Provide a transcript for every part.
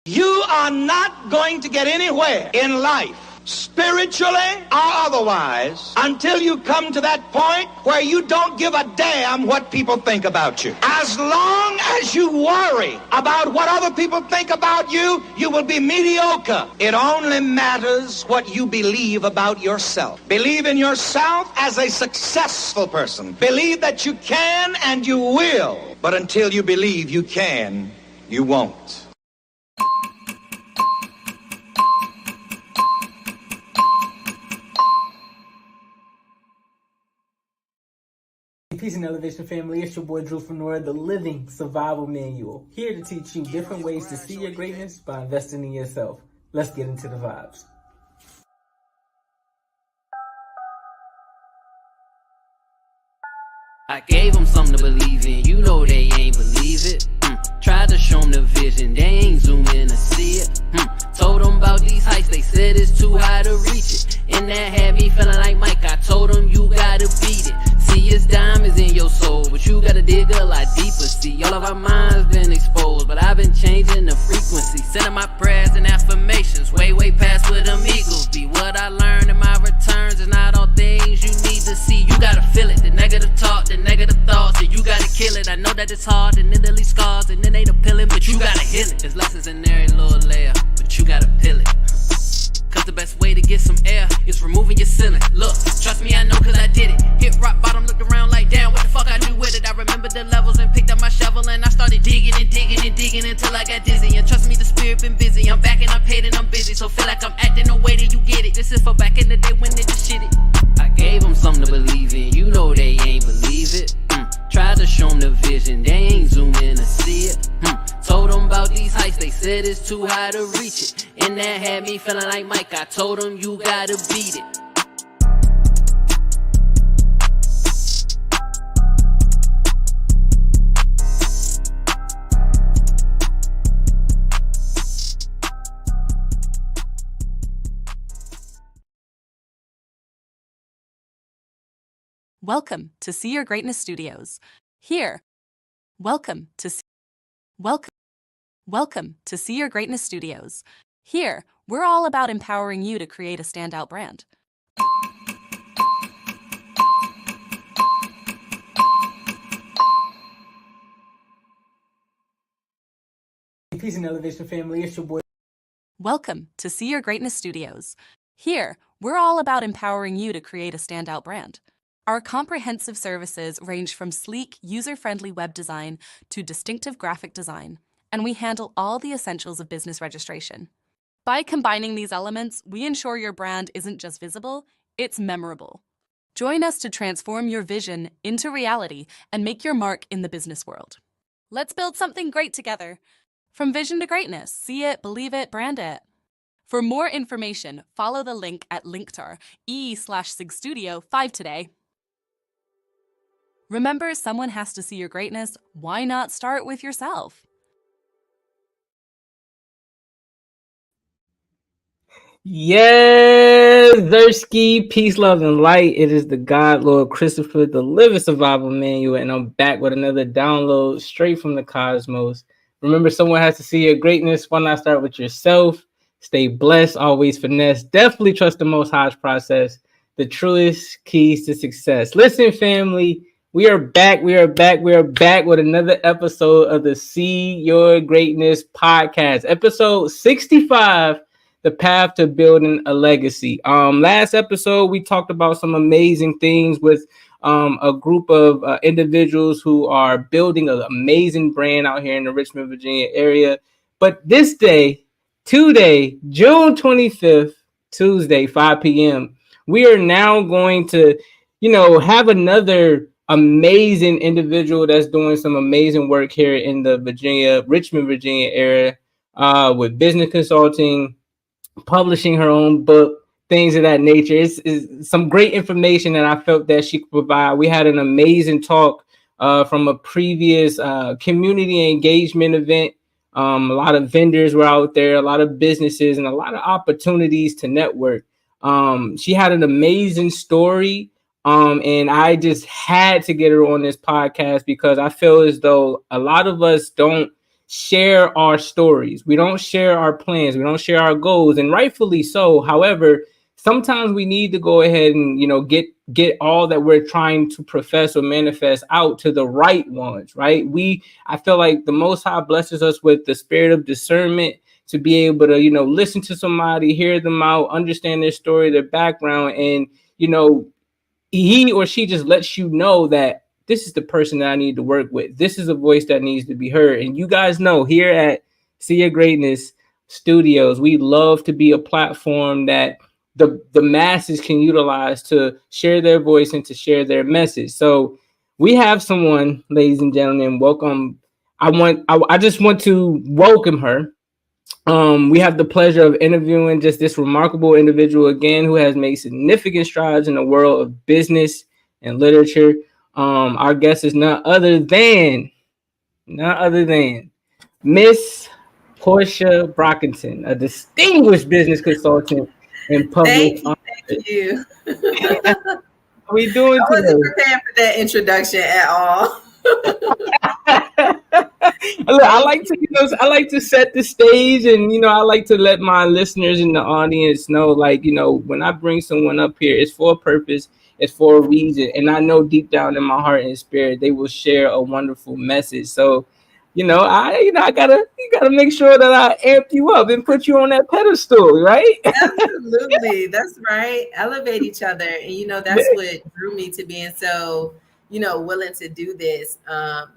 You are not going to get anywhere in life, spiritually or otherwise, until you come to that point where you don't give a damn what people think about you. As long as you worry about what other people think about you, you will be mediocre. It only matters what you believe about yourself. Believe in yourself as a successful person. Believe that you can and you will. But until you believe you can, you won't. Peace and elevation, family. It's your boy Drew from Nora, the Living Survival Manual, here to teach you different ways to see your greatness by investing in yourself. Let's get into the vibes. I gave them something to believe in, you know they ain't believe it. Tried to show them the vision, they ain't zoom in to see it. Told them about these heights, they said it's too high to reach it. And that had me feeling like Mike, I told them you gotta beat it. See, it's diamonds in your soul, but you gotta dig a lot deeper. See, all of our minds been exposed, but I've been changing the frequency. Sending my prayers and affirmations, way past where them eagles be. What I learned in my returns is not all things you need to see. You gotta feel it, the negative talk, the negative thoughts, and you gotta kill it. I know that it's hard, and then they leave scars, and then they appealing, but you gotta heal it. There's lessons in every little layer, but you gotta peel it. Cause the best way to get some air is removing your ceiling. Look, trust me, I know cause I did it. Hit rock bottom, looked around like damn, what the fuck I do with it? I remember the levels and picked up my shovel and I started digging and digging and digging until I got dizzy. And trust me, the spirit been busy. I'm back and I'm paid and I'm busy, so feel like I'm acting the way that you get it. This is for back in the day when they just shit it. I gave them something to believe in, you know they ain't believe it. Tried to show them the vision, they ain't zoom in to see it. Told them about these heights, they said it's too high to reach it. And that had me feeling like Mike, I told them you gotta beat it. Welcome to See Your Greatness Studios. Here, welcome to See Your Greatness Studios. Here, we're all about empowering you to create a standout brand. Peace and elevation, family. It's your boy. Welcome to See Your Greatness Studios. Here, we're all about empowering you to create a standout brand. Our comprehensive services range from sleek, user-friendly web design to distinctive graphic design, and we handle all the essentials of business registration. By combining these elements, we ensure your brand isn't just visible, it's memorable. Join us to transform your vision into reality and make your mark in the business world. Let's build something great together. From vision to greatness, see it, believe it, brand it. For more information, follow the link at linktr.ee/SigStudio5 today. Remember, someone has to see your greatness. Why not start with yourself? Yes, Zersky, peace, love, and light. It is the God Lord Christopher, the Living Survival Manual, and I'm back with another download straight from the cosmos. Remember, someone has to see your greatness. Why not start with yourself? Stay blessed, always finesse. Definitely trust the Most High's process. The truest keys to success. Listen, family. We are back with another episode of the See Your Greatness podcast. Episode 65, The Path to Building a Legacy. Last episode, we talked about some amazing things with a group of individuals who are building an amazing brand out here in the Richmond, Virginia area. But this day, today, June 25th, Tuesday, 5 p.m., we are now going to, have another amazing individual that's doing some amazing work here in the Richmond, Virginia area with business consulting, publishing her own book, things of that nature. It's some great information that I felt that she could provide. We had an amazing talk from a previous community engagement event. A lot of vendors were out there, a lot of businesses, and a lot of opportunities to network. She had an amazing story. And I just had to get her on this podcast because I feel as though a lot of us don't share our stories. We don't share our plans. We don't share our goals, and rightfully so. However, sometimes we need to go ahead and, get all that we're trying to profess or manifest out to the right ones, right? I feel like the Most High blesses us with the spirit of discernment to be able to, listen to somebody, hear them out, understand their story, their background, and, he or she just lets you know that this is the person that I need to work with. This is a voice that needs to be heard. And you guys know here at See Your Greatness Studios, we love to be a platform that the masses can utilize to share their voice and to share their message. So we have someone, ladies and gentlemen, welcome. I just want to welcome her. We have the pleasure of interviewing just this remarkable individual again, who has made significant strides in the world of business and literature. Our guest is none other than Miss Porsha Brockington, a distinguished business consultant and public. Thank you. How we doing today? I wasn't prepared for that introduction at all. Look, I like to set the stage, and I like to let my listeners in the audience know, when I bring someone up here, it's for a purpose, it's for a reason, and I know deep down in my heart and spirit they will share a wonderful message. So, I gotta make sure that I amp you up and put you on that pedestal, right? Absolutely, that's right. Elevate each other, and that's what drew me to being so willing to do this.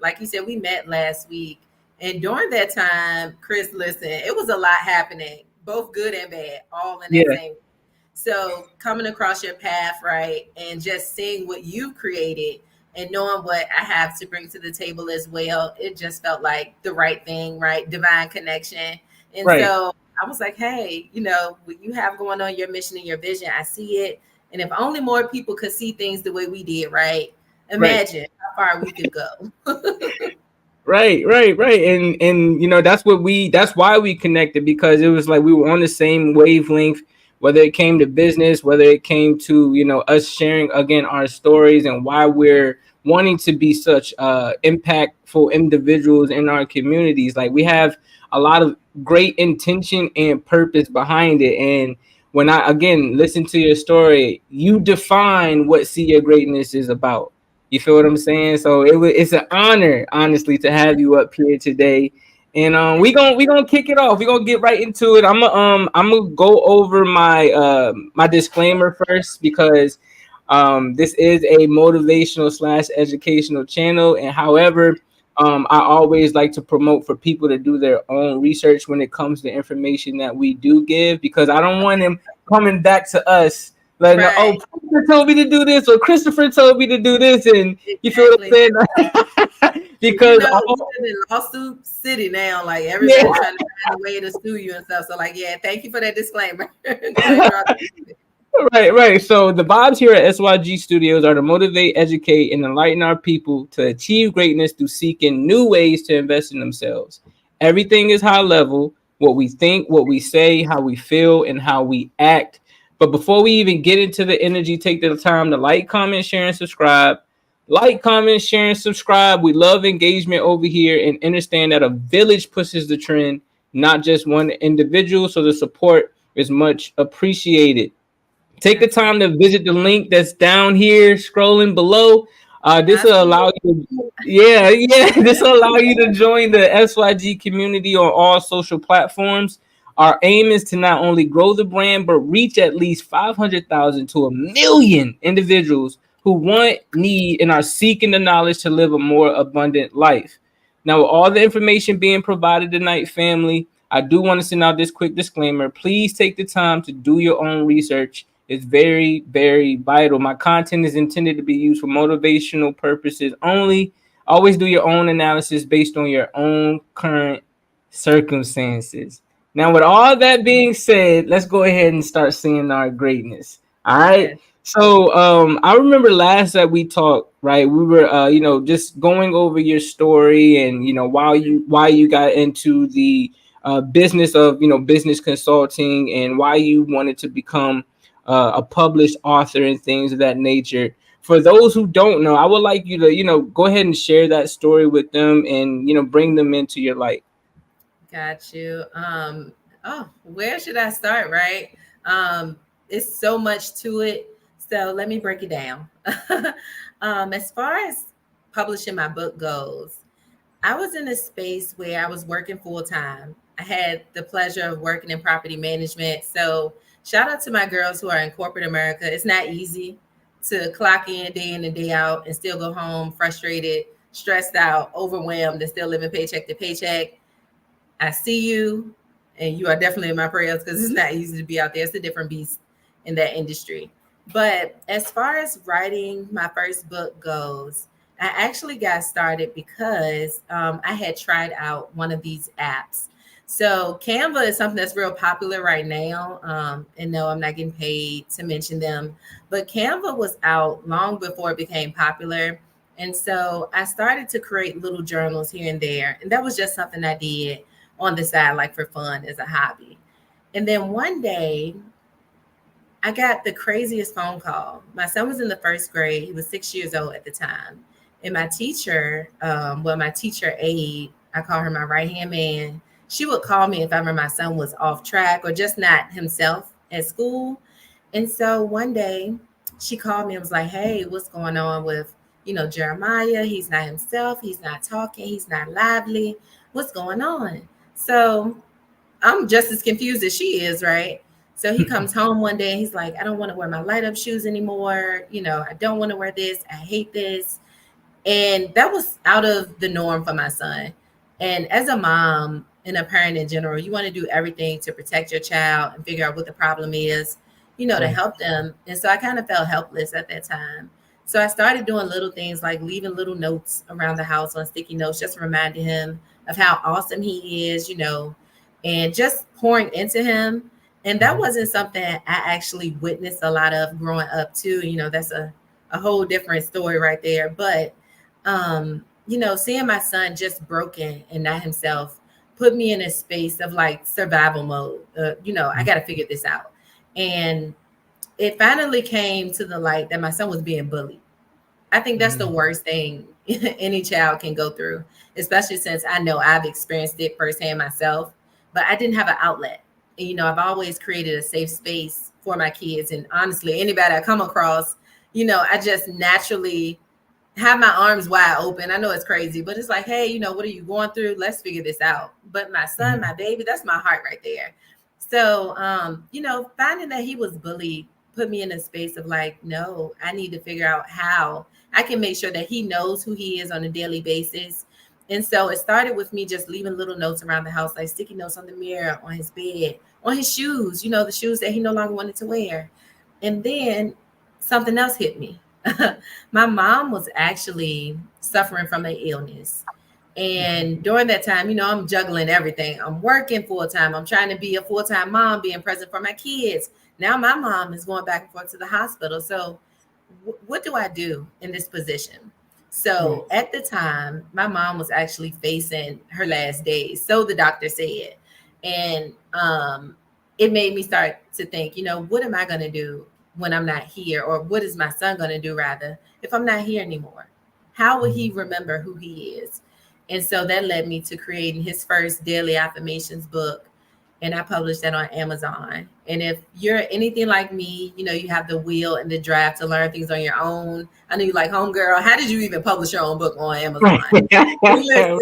Like you said, we met last week, and during that time, Chris, listen, it was a lot happening, both good and bad, all in the same. So coming across your path, right, and just seeing what you've created and knowing what I have to bring to the table as well, it just felt like the right thing, right? Divine connection. And so I was like, hey, what you have going on, your mission and your vision, I see it. And if only more people could see things the way we did, right? Imagine how far we could go. Right. And that's why we connected, because it was like we were on the same wavelength, whether it came to business, whether it came to, us sharing again our stories and why we're wanting to be such impactful individuals in our communities. Like, we have a lot of great intention and purpose behind it. And when I again listen to your story, you define what See Your Greatness is about. You feel what I'm saying? So it's an honor, honestly, to have you up here today. And we gonna kick it off. We're gonna get right into it. I'm gonna go over my my disclaimer first, because this is a motivational / educational channel, and however, I always like to promote for people to do their own research when it comes to information that we do give, because I don't want them coming back to us like, oh, Christopher told me to do this, or Christopher told me to do this, and you feel what I'm saying? Because we're in lawsuit city now, like everybody trying to find a way to sue you and stuff. So, thank you for that disclaimer. Right. So the vibes here at SYG Studios are to motivate, educate, and enlighten our people to achieve greatness through seeking new ways to invest in themselves. Everything is high level: what we think, what we say, how we feel, and how we act. But before we even get into the energy, take the time to like, comment, share, and subscribe. Like, comment, share, and subscribe. We love engagement over here, and understand that a village pushes the trend, not just one individual. So the support is much appreciated. Take the time to visit the link that's down here, scrolling below. This will allow you to, this will allow you to join the SYG community on all social platforms. Our aim is to not only grow the brand, but reach at least 500,000 to 1 million individuals who want, need, and are seeking the knowledge to live a more abundant life. Now, with all the information being provided tonight, family, I do want to send out this quick disclaimer. Please take the time to do your own research. It's very, very vital. My content is intended to be used for motivational purposes only. Always do your own analysis based on your own current circumstances. Now, with all that being said, let's go ahead and start seeing our greatness. All right. So I remember last that we talked, right? We were, just going over your story and, why you got into the business of, business consulting, and why you wanted to become a published author and things of that nature. For those who don't know, I would like you to, go ahead and share that story with them and, bring them into your light. Got you. Where should I start, right? It's so much to it. So let me break it down. As far as publishing my book goes, I was in a space where I was working full time. I had the pleasure of working in property management. So shout out to my girls who are in corporate America. It's not easy to clock in and day out and still go home frustrated, stressed out, overwhelmed, and still living paycheck to paycheck. I see you, and you are definitely in my prayers because it's not easy to be out there. It's a different beast in that industry. But as far as writing my first book goes, I actually got started because I had tried out one of these apps. So Canva is something that's real popular right now. And no, I'm not getting paid to mention them, but Canva was out long before it became popular. And so I started to create little journals here and there. And that was just something I did on the side, like for fun as a hobby. And then one day I got the craziest phone call. My son was in the first grade. He was 6 years old at the time. And my teacher, my teacher aide, I call her my right-hand man. She would call me if ever my son was off track or just not himself at school. And so one day she called me and was like, hey, what's going on with, Jeremiah? He's not himself. He's not talking. He's not lively. What's going on? So I'm just as confused as she is, right? So he comes home one day and he's like, I don't want to wear my light up shoes anymore. I don't want to wear this. I hate this. And that was out of the norm for my son. And as a mom and a parent in general, you want to do everything to protect your child and figure out what the problem is, to help them. And so I kind of felt helpless at that time. So I started doing little things like leaving little notes around the house on sticky notes, just reminding him of how awesome he is, and just pouring into him. And that wasn't something I actually witnessed a lot of growing up too. That's a whole different story right there. But seeing my son just broken and not himself put me in a space of like survival mode. I got to figure this out. And it finally came to the light that my son was being bullied. I think that's the worst thing any child can go through, especially since I know I've experienced it firsthand myself, but I didn't have an outlet. And, I've always created a safe space for my kids. And honestly, anybody I come across, I just naturally have my arms wide open. I know it's crazy, but it's like, hey, what are you going through? Let's figure this out. But my son, my baby, that's my heart right there. So, finding that he was bullied put me in a space of like, no, I need to figure out how I can make sure that he knows who he is on a daily basis. And so it started with me just leaving little notes around the house, like sticky notes on the mirror, on his bed, on his shoes, the shoes that he no longer wanted to wear. And then something else hit me. My mom was actually suffering from an illness. And during that time, I'm juggling everything. I'm working full time. I'm trying to be a full-time mom, being present for my kids. Now my mom is going back and forth to the hospital. So what do I do in this position? So at the time, my mom was actually facing her last days. So the doctor said, and it made me start to think, what am I going to do when I'm not here? Or what is my son going to do rather if I'm not here anymore? How will he remember who he is? And so that led me to creating his first daily affirmations book. And I published that on Amazon. And if you're anything like me, you have the will and the drive to learn things on your own. I know you like, homegirl, how did you even publish your own book on Amazon? Listen,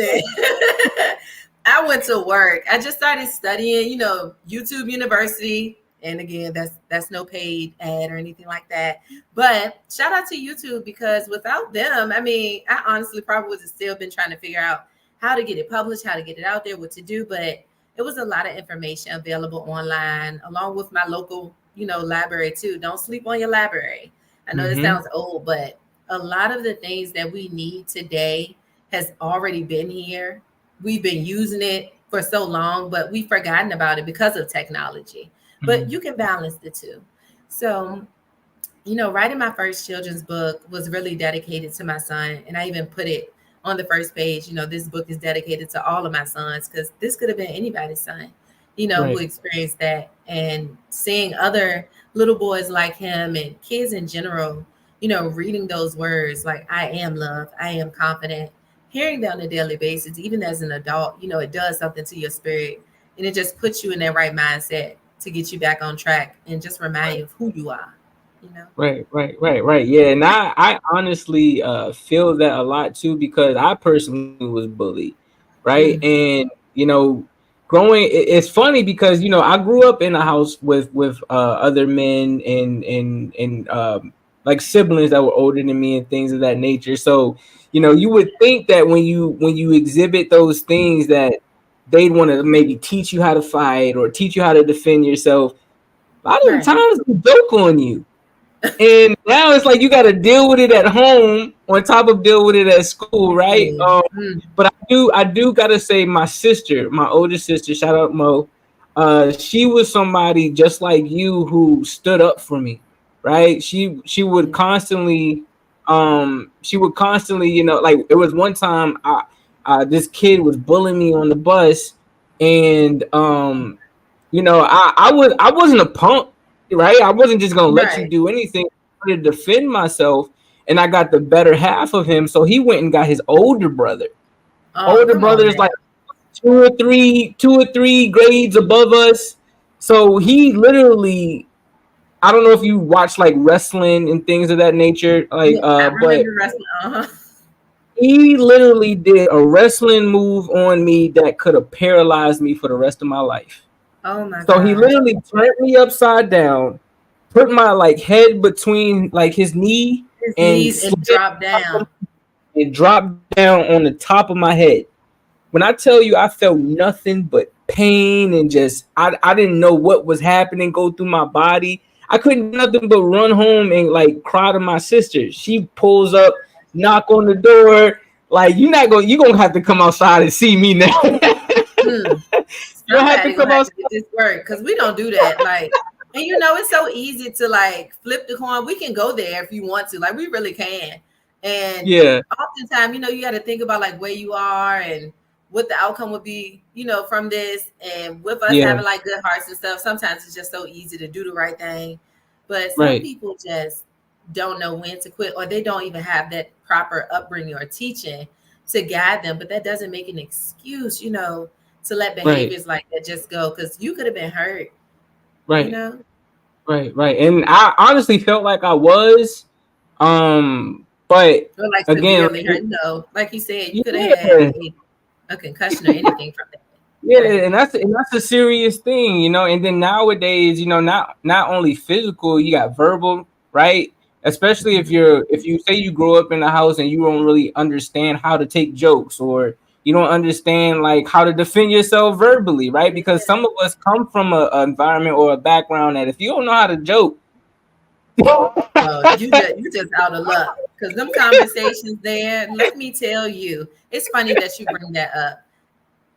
I went to work. I just started studying, YouTube University. And again, that's no paid ad or anything like that. But shout out to YouTube, because without them, I honestly probably would have still been trying to figure out how to get it published, how to get it out there, what to do. But it was a lot of information available online, along with my local, library too. Don't sleep on your library. I know this sounds old, but a lot of the things that we need today has already been here. We've been using it for so long, but we've forgotten about it because of technology. But you can balance the two. So, writing my first children's book was really dedicated to my son. And I even put it on the first page, this book is dedicated to all of my sons, because this could have been anybody's son, who experienced that. And seeing other little boys like him and kids in general, reading those words like, I am loved, I am confident, hearing that on a daily basis, even as an adult, you know, it does something to your spirit, and it just puts you in that right mindset to get you back on track and just remind you of who you are, you know? Right. Yeah, and I honestly feel that a lot too, because I personally was bullied, right? Mm, And growing, it's funny because I grew up in a house with other men and like siblings that were older than me and things of that nature. So you would think that when you exhibit those things that they'd want to maybe teach you how to fight or teach you how to defend yourself. A lot of the right. times they joke on you. And now it's like you got to deal with it at home on top of deal with it at school, right? Mm, But I do gotta say, my sister, my older sister, shout out Mo, she was somebody just like you who stood up for me, right? She would constantly, like it was one time this kid was bullying me on the bus, and I wasn't a punk, right? I wasn't just gonna let you right. do anything. I wanted to defend myself, and I got the better half of him. So he went and got his older brother. Oh, Older come on brother is now. like two or three grades above us. So he literally, I don't know if you watch like wrestling and things of that nature, like Yeah, I but remember wrestling. Uh-huh. he literally did a wrestling move on me that could have paralyzed me for the rest of my life. Oh my So he gosh. literally turned me upside down, put my like head between like his knee, His and knees and slid drop down. and dropped down on the top of my head. When I tell you I felt nothing but pain and just I didn't know what was happening go through my body. I couldn't do nothing but run home and like cry to my sister. She pulls up, knock on the door, like you're gonna have to come outside and see me now. Hmm. You don't have to Somebody come gonna have outside. to get this work because we don't do that. Like, and you know, it's so easy to like flip the coin. We can go there if you want to, like we really can. And Yeah, oftentimes, you know, you got to think about like where you are and what the outcome would be, you know, from this. And with us yeah, having like good hearts and stuff, sometimes it's just so easy to do the right thing. But some right, people just don't know when to quit, or they don't even have that proper upbringing or teaching to guide them. But that doesn't make an excuse, you know, to let right, behaviors like that just go, because you could have been hurt, you right. know. Right. And I honestly felt like I was. But Or like again, severely hurt. No, like you said, you could have had yeah, a concussion or anything from that. yeah, Right. and that's a serious thing, And then nowadays, not only physical, you got verbal, right? Especially if you say you grow up in a house and you don't really understand how to take jokes, or you don't understand like how to defend yourself verbally, right? Because some of us come from a environment or a background that if you don't know how to joke, Well, you just out of luck, because them conversations there, let me tell you, it's funny that you bring that up.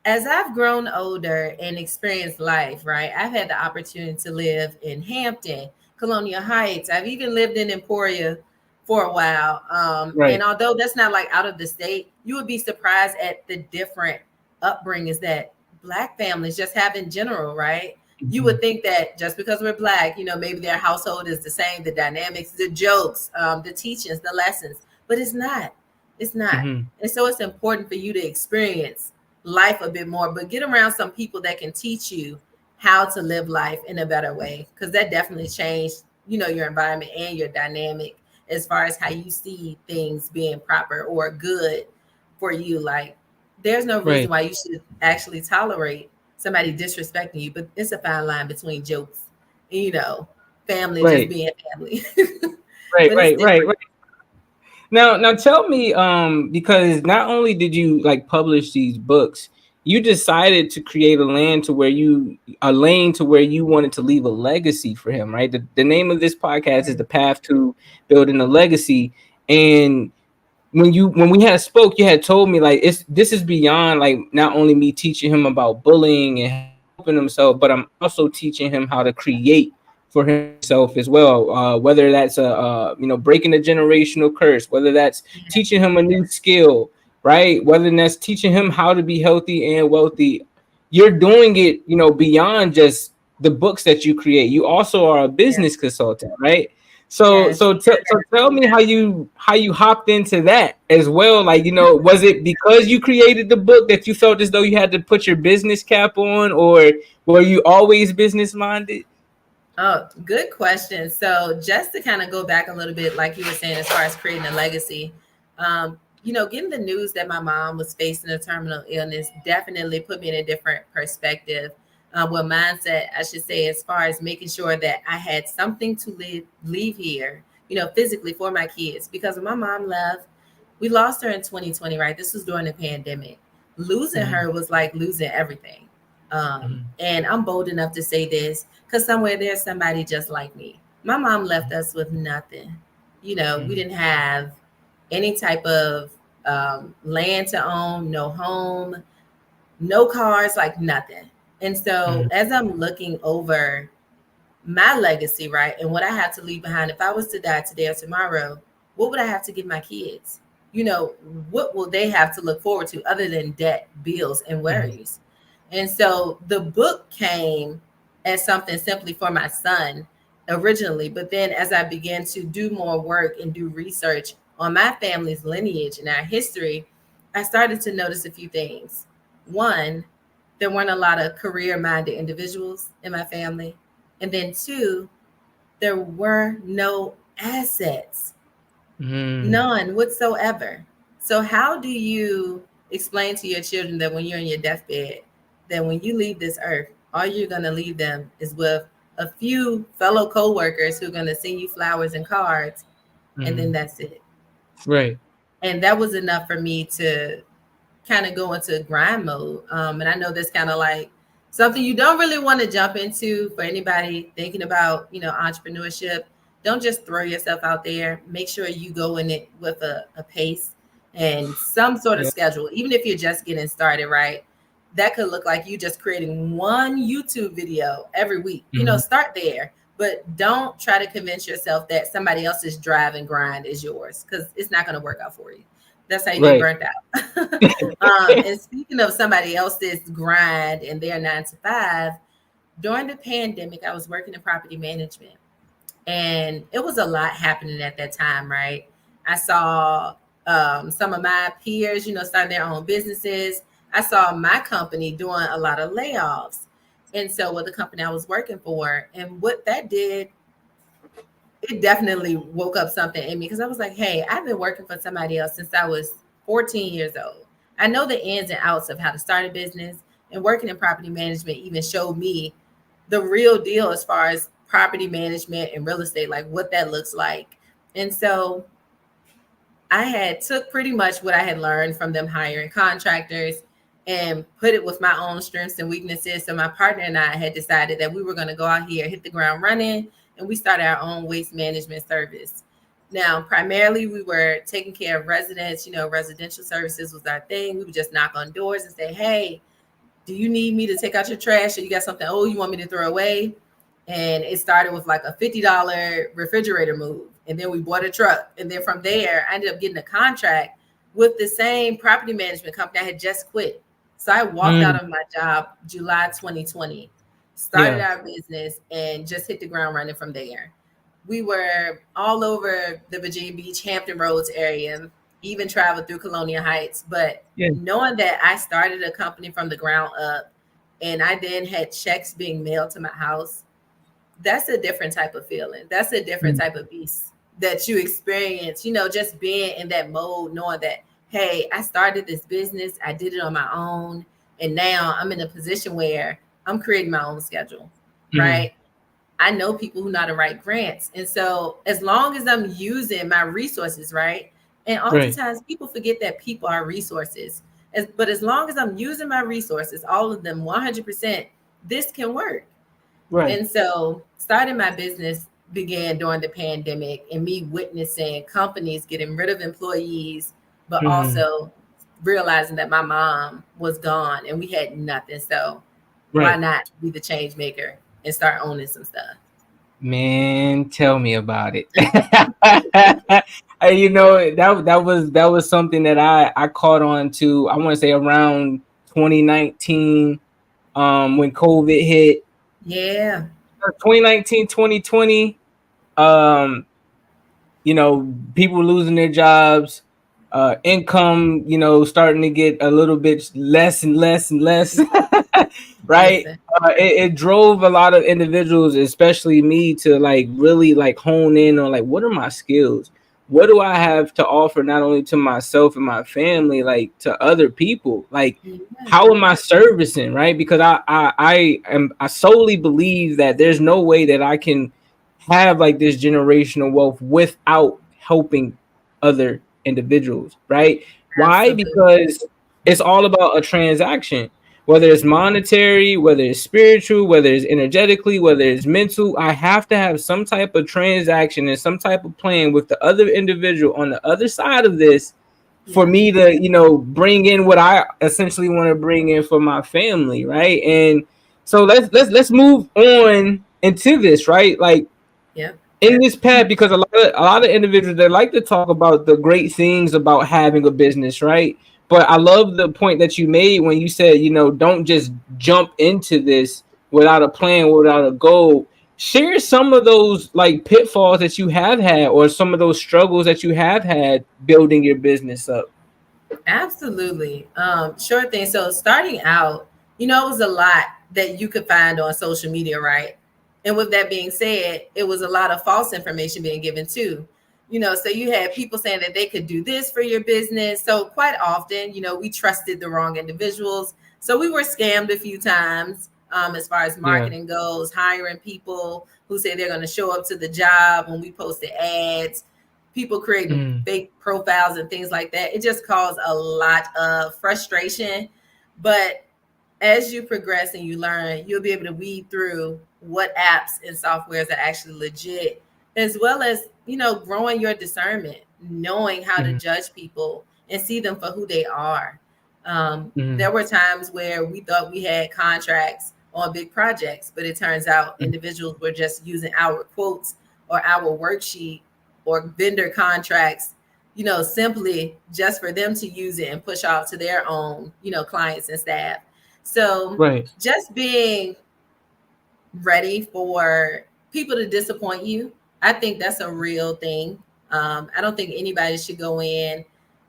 As I've grown older and experienced life, right, I've had the opportunity to live in Hampton, Colonial Heights. I've even lived in Emporia for a while. And right, although that's not like out of the state, you would be surprised at the different upbringings that Black families just have in general, right? You would think that just because we're Black, you know, maybe their household is the same, the dynamics, the jokes, the teachings, the lessons, but it's not. It's not. hmm And so it's important for you to experience life a bit more, but get around some people that can teach you how to live life in a better way, because that definitely changed, you know, your environment and your dynamic as far as how you see things being proper or good for you. Like, there's no reason right, why you should actually tolerate somebody disrespecting you, but it's a fine line between jokes and, you know, family just right, being family. right, But it's right, right, different. right. Now tell me, because not only did you like publish these books, you decided to create a lane to where you wanted to leave a legacy for him, right? The name of this podcast is The Path to Building a Legacy. And when we had spoke, you had told me like this is beyond like not only me teaching him about bullying and helping himself, but I'm also teaching him how to create for himself as well. Whether that's breaking a generational curse, whether that's teaching him a new skill, right? Whether that's teaching him how to be healthy and wealthy. You're doing it, beyond just the books that you create. You also are a Yeah. business consultant, right? So tell me how you hopped into that as well. Like, you know, was it because you created the book that you felt as though you had to put your business cap on, or were you always business minded? Oh, good question. So just to kind of go back a little bit, like you were saying, as far as creating a legacy, you know, getting the news that my mom was facing a terminal illness definitely put me in a different perspective. Well, mindset, I should say, as far as making sure that I had something to leave here, you know, physically for my kids. Because when my mom left, we lost her in 2020, right? This was during the pandemic. Losing her was like losing everything. And I'm bold enough to say this because somewhere there's somebody just like me. My mom left us with nothing. You know, we didn't have any type of land to own, no home, no cars, like nothing. And so as I'm looking over my legacy, right, and what I have to leave behind, if I was to die today or tomorrow, what would I have to give my kids? You know, what will they have to look forward to other than debt, bills, and worries? And so the book came as something simply for my son originally. But then as I began to do more work and do research on my family's lineage and our history, I started to notice a few things. One, there weren't a lot of career-minded individuals in my family. And then two, there were no assets, none whatsoever. So how do you explain to your children that when you're in your deathbed, that when you leave this earth, all you're going to leave them is with a few fellow co-workers who are going to send you flowers and cards, and then that's it. Right. And that was enough for me to kind of go into grind mode. And I know that's kind of like something you don't really want to jump into for anybody thinking about, you know, entrepreneurship. Don't just throw yourself out there. Make sure you go in it with a pace and some sort of schedule, even if you're just getting started, right? That could look like you just creating one YouTube video every week. You know, start there, but don't try to convince yourself that somebody else's drive and grind is yours, because it's not going to work out for you. That's how you get burnt out. And speaking of somebody else's grind and their 9 to 5, during the pandemic, I was working in property management, and it was a lot happening at that time, right? I saw some of my peers, you know, starting their own businesses. I saw my company doing a lot of layoffs. And so with the company I was working for, and what that did, it definitely woke up something in me, because I was like, hey, I've been working for somebody else since I was 14 years old. I know the ins and outs of how to start a business, and working in property management even showed me the real deal as far as property management and real estate, like what that looks like. And so I had took pretty much what I had learned from them hiring contractors and put it with my own strengths and weaknesses. So my partner and I had decided that we were going to go out here, hit the ground running, and we started our own waste management service. Now, primarily, we were taking care of residents. You know, residential services was our thing. We would just knock on doors and say, hey, do you need me to take out your trash, or you got something, you want me to throw away? And it started with like a $50 refrigerator move. And then we bought a truck. And then from there, I ended up getting a contract with the same property management company I had just quit. So I walked out of my job July 2020, started our business, and just hit the ground running from there. We were all over the Virginia Beach, Hampton Roads area, even traveled through Colonial Heights. But knowing that I started a company from the ground up, and I then had checks being mailed to my house, that's a different type of feeling. That's a different type of beast that you experience, you know, just being in that mode, knowing that, hey, I started this business, I did it on my own, and now I'm in a position where I'm creating my own schedule, right? I know people who know how to write grants. And so as long as I'm using my resources, right? And oftentimes people forget that people are resources. But as long as I'm using my resources, all of them 100%, this can work. Right. And so starting my business began during the pandemic, and me witnessing companies getting rid of employees, but also realizing that my mom was gone and we had nothing. So why not be the change maker and start owning some stuff? Man, tell me about it. You know, that was something that I caught on to, I want to say around 2019, when COVID hit. 2019, 2020. people losing their jobs, income, starting to get a little bit less and less and less, right? Listen. It drove a lot of individuals, especially me, to like really like hone in on like, what are my skills? What do I have to offer, not only to myself and my family, like to other people? Like, how am I servicing, right? Because I solely believe that there's no way that I can have like this generational wealth without helping other individuals, right? Why? Absolutely. Because it's all about a transaction, whether it's monetary, whether it's spiritual, whether it's energetically, whether it's mental. I have to have some type of transaction and some type of plan with the other individual on the other side of this for me to, bring in what I essentially want to bring in for my family, right? And so let's move on into this, right? Like, in this path, because a lot of individuals, they like to talk about the great things about having a business, right? But I love the point that you made when you said, don't just jump into this without a plan, without a goal. Share some of those like pitfalls that you have had, or some of those struggles that you have had building your business up. Absolutely. Sure thing. So starting out, it was a lot that you could find on social media, right? And with that being said, it was a lot of false information being given too. So you had people saying that they could do this for your business. So quite often, we trusted the wrong individuals. So we were scammed a few times as far as marketing goes, hiring people who say they're going to show up to the job when we posted ads, people creating fake profiles and things like that. It just caused a lot of frustration. But as you progress and you learn, you'll be able to weed through what apps and softwares are actually legit, as well as, growing your discernment, knowing how to judge people and see them for who they are. There were times where we thought we had contracts on big projects, but it turns out individuals were just using our quotes or our worksheet or vendor contracts, simply just for them to use it and push out to their own, clients and staff. So just being ready for people to disappoint you, I think that's a real thing. I don't think anybody should go in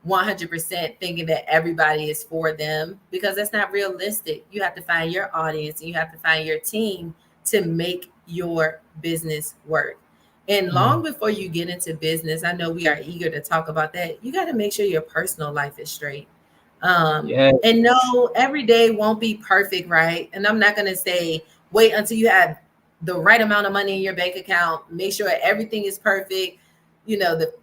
100% thinking that everybody is for them, because that's not realistic. You have to find your audience and you have to find your team to make your business work. And long before you get into business, I know we are eager to talk about that. You got to make sure your personal life is straight. And no, every day won't be perfect, right? And I'm not going to say wait until you have the right amount of money in your bank account, make sure everything is perfect,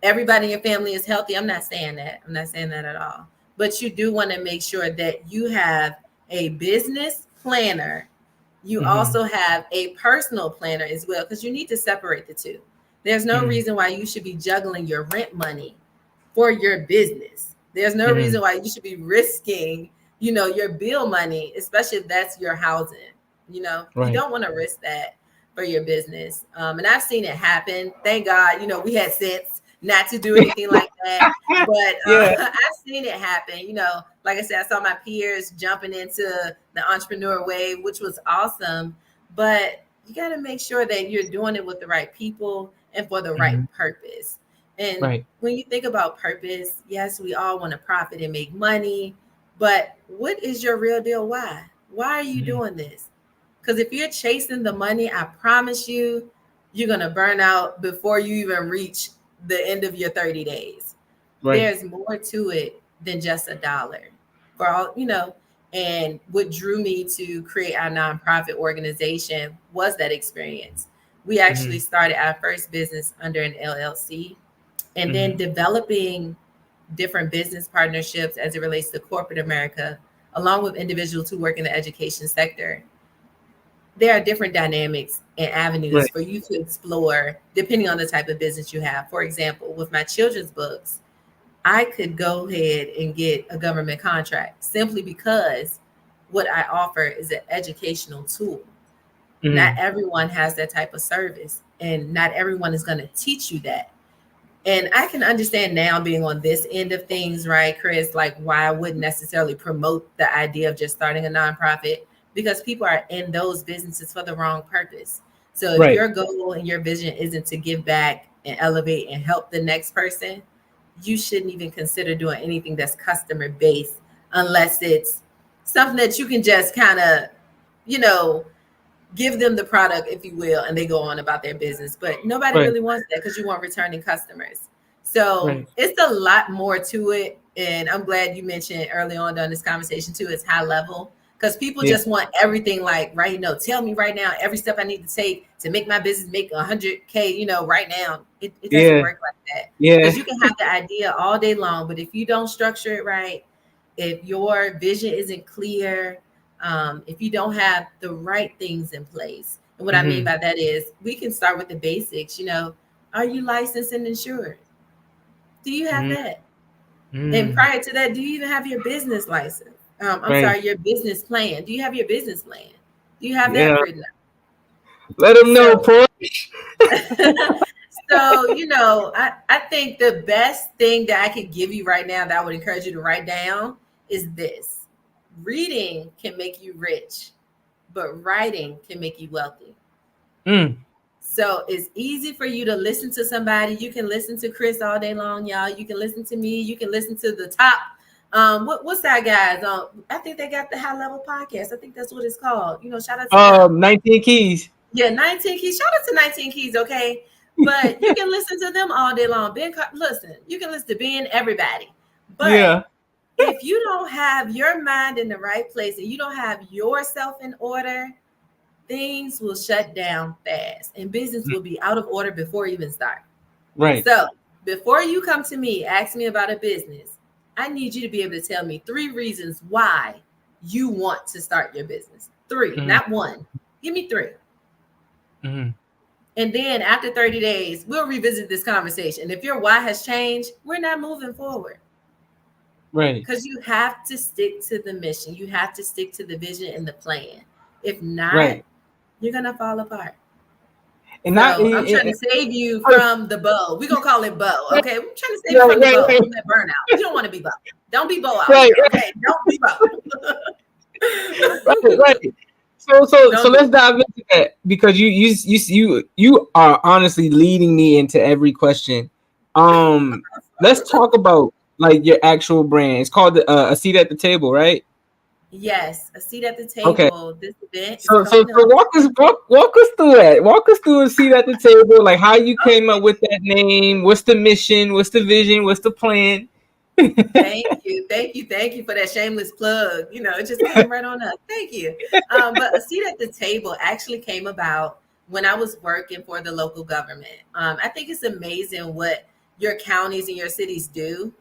everybody in your family is healthy. I'm not saying that. I'm not saying that at all. But you do want to make sure that you have a business planner. You also have a personal planner as well, because you need to separate the two. There's no reason why you should be juggling your rent money for your business. There's no reason why you should be risking, your bill money, especially if that's your housing. You don't want to risk that for your business. And I've seen it happen. Thank God, we had sense not to do anything like that. But I've seen it happen. Like I said, I saw my peers jumping into the entrepreneur wave, which was awesome. But you got to make sure that you're doing it with the right people and for the right purpose. And when you think about purpose, yes, we all want to profit and make money. But what is your real deal? Why? Why are you doing this? Because if you're chasing the money, I promise you, you're going to burn out before you even reach the end of your 30 days. There's more to it than just $1 for all, and what drew me to create our nonprofit organization was that experience. We actually started our first business under an LLC, and then developing different business partnerships as it relates to corporate America, along with individuals who work in the education sector. There are different dynamics and avenues for you to explore depending on the type of business you have. For example, with my children's books, I could go ahead and get a government contract simply because what I offer is an educational tool. Not everyone has that type of service, and not everyone is going to teach you that. And I can understand now, being on this end of things, right, Chris, like why I wouldn't necessarily promote the idea of just starting a nonprofit, because people are in those businesses for the wrong purpose. So if your goal and your vision isn't to give back and elevate and help the next person, you shouldn't even consider doing anything that's customer based unless it's something that you can just kind of, give them the product, if you will, and they go on about their business. But nobody really wants that because you want returning customers. So it's a lot more to it. And I'm glad you mentioned early on during this conversation too, it's high level, because people just want everything like tell me right now every step I need to take to make my business make 100K, right now. It doesn't work like that. Because you can have the idea all day long, but if you don't structure it right, if your vision isn't clear, if you don't have the right things in place. And what I mean by that is we can start with the basics. Are you licensed and insured? Do you have that? And prior to that, do you even have your business license? Sorry, your business plan. Do you have your business plan? Do you have that written out? Let them know, Porsha. So, I think the best thing that I could give you right now that I would encourage you to write down is this. Reading can make you rich, but writing can make you wealthy. So it's easy for you to listen to somebody. You can listen to Chris all day long, y'all. You can listen to me. You can listen to the top. What's that, guys? I think they got the High Level Podcast. I think that's what it's called. Shout out to 19 Keys. Yeah, 19 Keys. Shout out to 19 Keys, okay? But you can listen to them all day long. Listen, you can listen to Ben, everybody. But if you don't have your mind in the right place and you don't have yourself in order, things will shut down fast and business will be out of order before you even start. Right. So before you come to me, ask me about a business, I need you to be able to tell me 3 reasons why you want to start your business. 3, not 1. Give me 3. And then after 30 days, we'll revisit this conversation. If your why has changed, we're not moving forward. Right. Because you have to stick to the mission. You have to stick to the vision and the plan. If not, you're going to fall apart. And so I'm trying to save you from the bow. We're going to call it bow, okay? We're trying to save you from the bow, from that burnout. You don't want to be bow. Don't be bow out here, okay? Don't be bow. Right. So let's dive into that, because you are honestly leading me into every question. Let's talk about like your actual brand. It's called A Seat at the Table, right? Yes, A Seat at the Table. Okay. This event. So walk us through that. Walk us through A Seat at the Table. Like how you came up with that name. What's the mission? What's the vision? What's the plan? Thank you for that shameless plug. It just came right on up. Thank you. But A Seat at the Table actually came about when I was working for the local government. I think it's amazing what your counties and your cities do.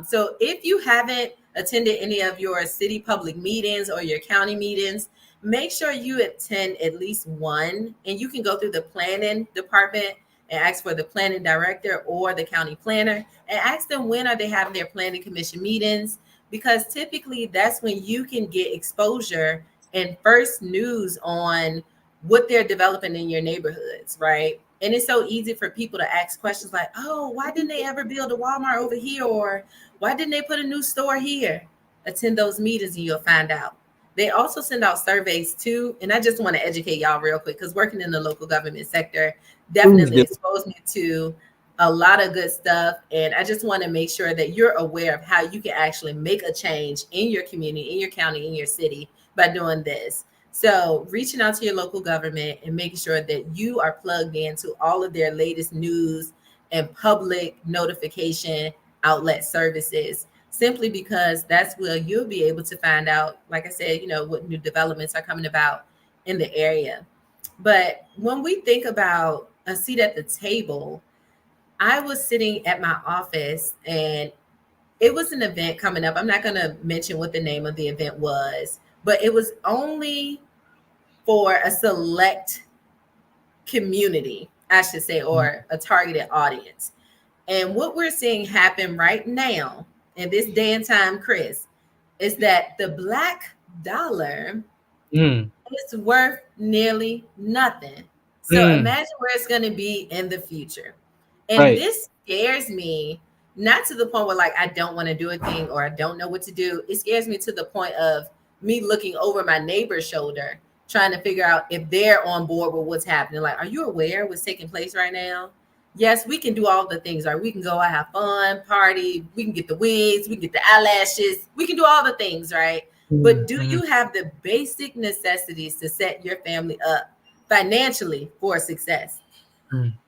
So if you haven't attended any of your city public meetings or your county meetings, make sure you attend at least one, and you can go through the planning department and ask for the planning director or the county planner and ask them when are they having their planning commission meetings, because typically that's when you can get exposure and first news on what they're developing in your neighborhoods, right? And it's so easy for people to ask questions like, oh, why didn't they ever build a Walmart over here? Or why didn't they put a new store here? Attend those meetings and you'll find out. They also send out surveys too. And I just want to educate y'all real quick, because working in the local government sector definitely exposed me to a lot of good stuff. And I just want to make sure that you're aware of how you can actually make a change in your community, in your county, in your city by doing this. So reaching out to your local government and making sure that you are plugged into all of their latest news and public notification outlet services, simply because that's where you'll be able to find out, like I said, what new developments are coming about in the area. But when we think about A Seat at the Table, I was sitting at my office and it was an event coming up. I'm not going to mention what the name of the event was, but it was only for a select community, I should say, or a targeted audience. And what we're seeing happen right now in this day and time, Chris, is that the Black dollar is worth nearly nothing. So imagine where it's going to be in the future. And this scares me, not to the point where like I don't want to do a thing or I don't know what to do. It scares me to the point of me looking over my neighbor's shoulder, trying to figure out if they're on board with what's happening. Like, are you aware of what's taking place right now? Yes, we can do all the things, right? We can go out, have fun, party, we can get the wigs, we can get the eyelashes, we can do all the things, right? But do you have the basic necessities to set your family up financially for success?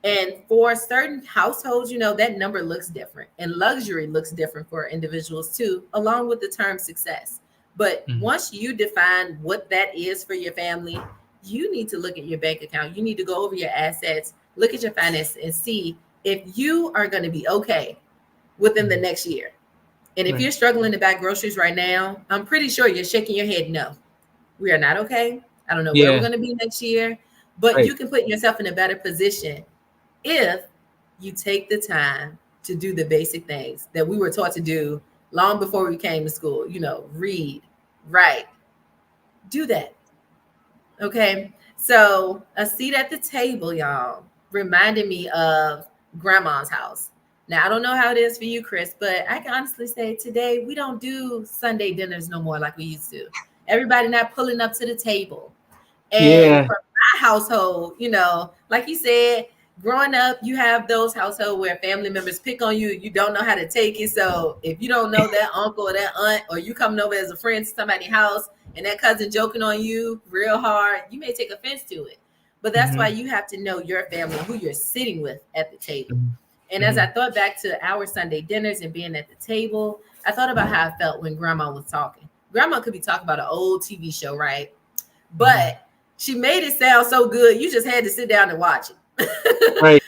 And for certain households, you know, that number looks different, and luxury looks different for individuals too, along with the term success. But once you define what that is for your family, you need to look at your bank account. You need to go over your assets, look at your finances, and see if you are going to be okay within the next year. And if you're struggling to buy groceries right now, I'm pretty sure you're shaking your head. No, we are not okay. I don't know where we're going to be next year, but you can put yourself in a better position if you take the time to do the basic things that we were taught to do long before we came to school. You know, read, write, do that. Okay. So a seat at the table, y'all, reminded me of grandma's house. Now, I don't know how it is for you, Chris, but I can honestly say today we don't do Sunday dinners no more like we used to. Everybody not pulling up to the table. And for my household, you know, like you said, growing up, you have those households where family members pick on you. You don't know how to take it. So if you don't know that uncle or that aunt, or you coming over as a friend to somebody's house and that cousin joking on you real hard, you may take offense to it. But that's why you have to know your family, who you're sitting with at the table. And as I thought back to our Sunday dinners and being at the table, I thought about how I felt when grandma was talking. Grandma could be talking about an old TV show, right? But she made it sound so good, you just had to sit down and watch it. Right.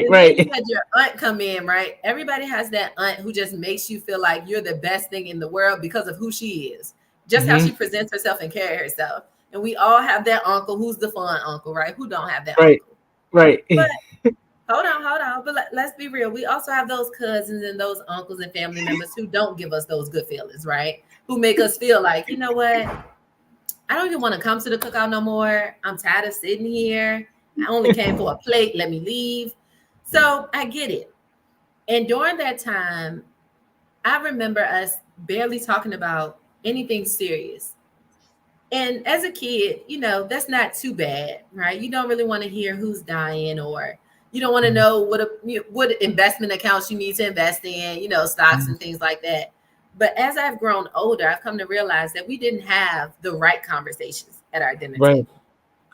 You had your aunt come in, right? Everybody has that aunt who just makes you feel like you're the best thing in the world because of who she is, just how she presents herself and carry herself. And we all have that uncle who's the fun uncle, right? Who don't have that uncle. But hold on. But let's be real. We also have those cousins and those uncles and family members who don't give us those good feelings, right? Who make us feel like, you know what? I don't even want to come to the cookout no more. I'm tired of sitting here. I only came for a plate. Let me leave. So I get it. And during that time, I remember us barely talking about anything serious. And as a kid, you know, that's not too bad, right? You don't really want to hear who's dying, or you don't want to know what investment accounts you need to invest in, you know, stocks and things like that. But as I've grown older, I've come to realize that we didn't have the right conversations at our dinner table.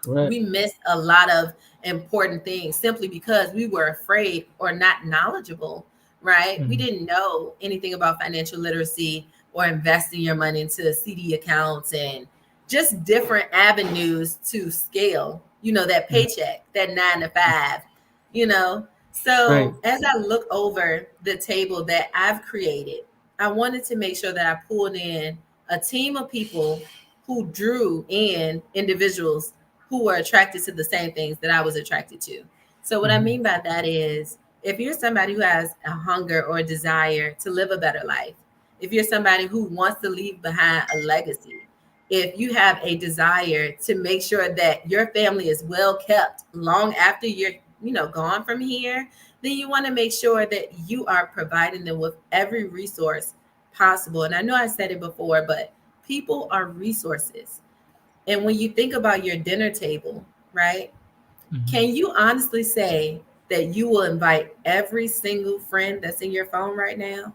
We missed a lot of important things simply because we were afraid or not knowledgeable, right? We didn't know anything about financial literacy or investing your money into CD accounts and just different avenues to scale, you know, that paycheck, that 9 to 5, you know. So as I look over the table that I've created, I wanted to make sure that I pulled in a team of people who drew in individuals who were attracted to the same things that I was attracted to. So what I mean by that is, if you're somebody who has a hunger or a desire to live a better life, if you're somebody who wants to leave behind a legacy, if you have a desire to make sure that your family is well kept long after you're, you know, gone from here, then you want to make sure that you are providing them with every resource possible. And I know I said it before, but people are resources. And when you think about your dinner table, right? Can you honestly say that you will invite every single friend that's in your phone right now?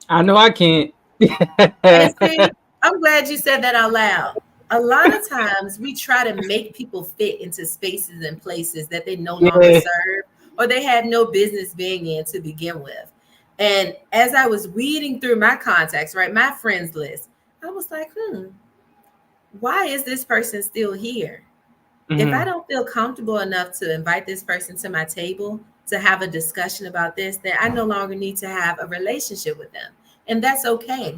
I know I can't. And see, I'm glad you said that out loud. A lot of times we try to make people fit into spaces and places that they no longer serve, or they have no business being in to begin with. And as I was weeding through my contacts, right, my friends list, I was like, why is this person still here? If I don't feel comfortable enough to invite this person to my table to have a discussion about this, then I no longer need to have a relationship with them. And that's okay.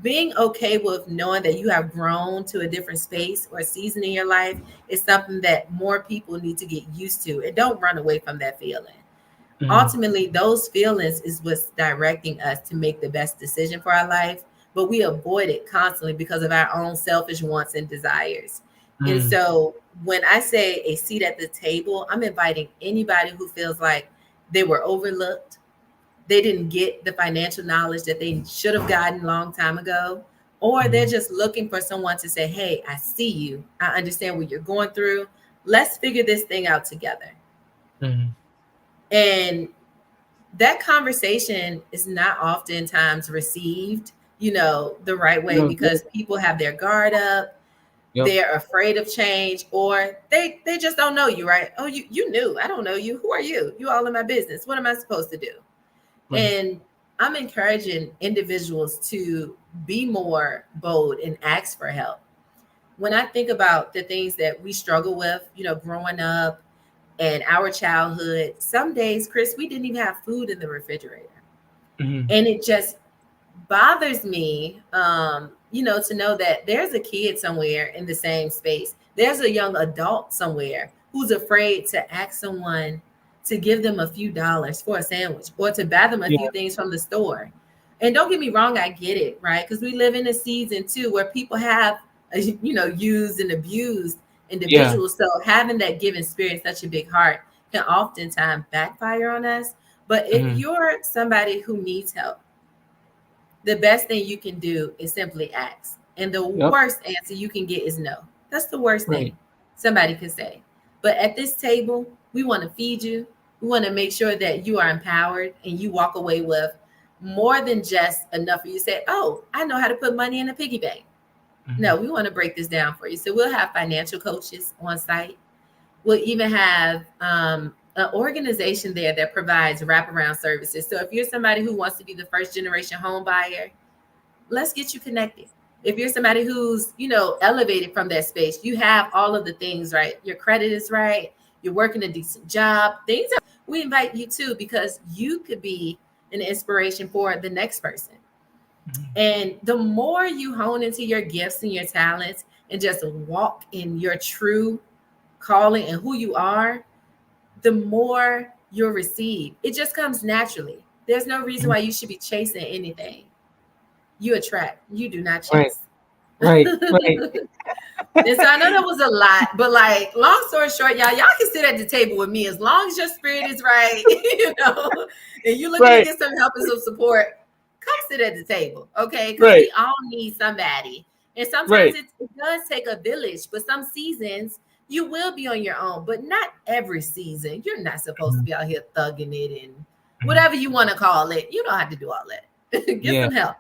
Being okay with knowing that you have grown to a different space or season in your life is something that more people need to get used to. And don't run away from that feeling. Ultimately, those feelings is what's directing us to make the best decision for our life, but we avoid it constantly because of our own selfish wants and desires. And so when I say a seat at the table, I'm inviting anybody who feels like they were overlooked, they didn't get the financial knowledge that they should have gotten a long time ago, or they're just looking for someone to say, hey, I see you. I understand what you're going through. Let's figure this thing out together. Mm-hmm. And that conversation is not oftentimes received, the right way, No, because people have their guard up. yep. They're afraid of change, or they just don't know you, right? Oh, you knew. I don't know you. Who are you? You all in my business. What am I supposed to do? Right. And I'm encouraging individuals to be more bold and ask for help. When I think about the things that we struggle with, growing up and our childhood, some days, Chris, we didn't even have food in the refrigerator. Mm-hmm. And it just bothers me, to know that there's a kid somewhere in the same space. There's a young adult somewhere who's afraid to ask someone to give them a few dollars for a sandwich or to buy them a few things from the store. And don't get me wrong, I get it, right? Because we live in a season too where people have, used and abused individuals. So having that giving spirit, such a big heart, can oftentimes backfire on us. But if you're somebody who needs help, the best thing you can do is simply ask. And the worst answer you can get is no. That's the worst thing somebody could say. But at this table, we want to feed you. We want to make sure that you are empowered and you walk away with more than just enough for you to say, oh, I know how to put money in a piggy bank. No, we want to break this down for you. So we'll have financial coaches on site. We'll even have an organization there that provides wraparound services. So if you're somebody who wants to be the first generation home buyer, let's get you connected. If you're somebody who's, elevated from that space, you have all of the things right. Your credit is right. You're working a decent job. We invite you too, because you could be an inspiration for the next person. And the more you hone into your gifts and your talents and just walk in your true calling and who you are, the more you'll receive. It just comes naturally. There's no reason why you should be chasing anything. You attract, you do not chase. Right. And so I know that was a lot, but long story short, y'all can sit at the table with me as long as your spirit is right, and you looking to get some help and some support. Come sit at the table, okay? Because we all need somebody. And sometimes it does take a village, but some seasons you will be on your own, but not every season. You're not supposed to be out here thugging it and whatever you want to call it. You don't have to do all that. Get some help.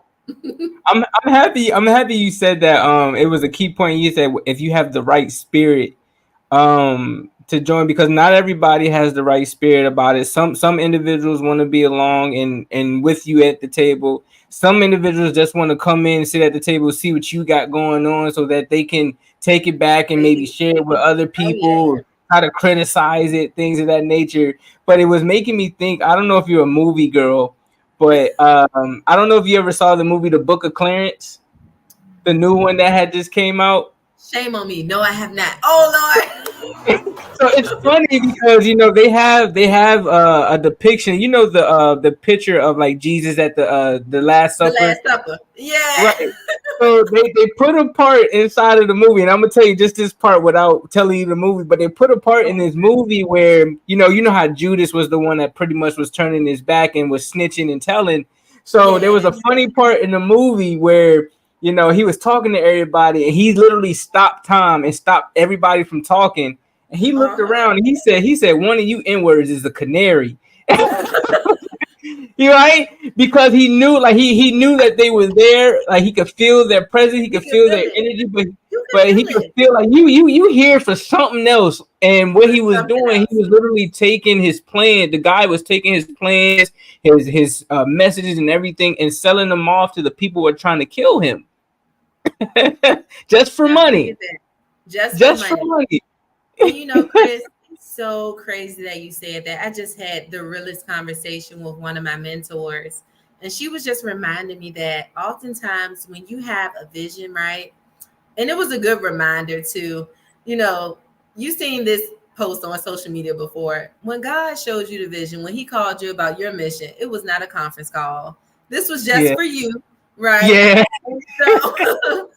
I'm happy you said that. It was a key point. You said if you have the right spirit to join, because not everybody has the right spirit about it. Some individuals want to be along and with you at the table. Some individuals just want to come in, sit at the table, see what you got going on, so that they can take it back and maybe share it with other people, how to criticize it, things of that nature. But it was making me think. I don't know if you're a movie girl, but I don't know if you ever saw the movie The Book of Clarence, the new one that had just came out. Shame on me. No, I have not. Oh Lord. So it's funny because they have a depiction. The picture of like Jesus at the Last Supper. The Last Supper. Yeah. Right. So they put a part inside of the movie, and I'm gonna tell you just this part without telling you the movie. But they put a part in this movie where you know how Judas was the one that pretty much was turning his back and was snitching and telling. So there was a funny part in the movie where he was talking to everybody, and he literally stopped time and stopped everybody from talking. And he looked around and he said, one of you N-words is a canary. Right? Because he knew, he knew that they were there. Like he could feel their presence, he could feel their energy, but he could feel like you here for something else. And what he was doing, he was literally taking his plan. The guy was taking his plans, his messages and everything, and selling them off to the people who are trying to kill him. Just for money. Just for money. Chris, it's so crazy that you said that. I just had the realest conversation with one of my mentors, and she was just reminding me that oftentimes when you have a vision, right? And it was a good reminder to, you've seen this post on social media before. When God showed you the vision, when he called you about your mission, it was not a conference call. This was just for you, right? Yeah. So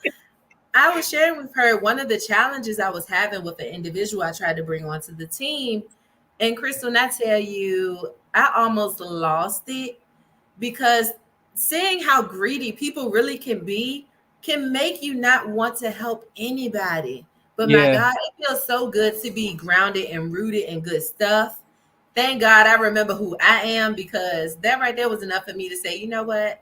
I was sharing with her one of the challenges I was having with the individual I tried to bring onto the team. And Crystal, I tell you, I almost lost it, because seeing how greedy people really can be can make you not want to help anybody. But my God, it feels so good to be grounded and rooted in good stuff. thank God I remember who I am, because that right there was enough for me to say, you know what,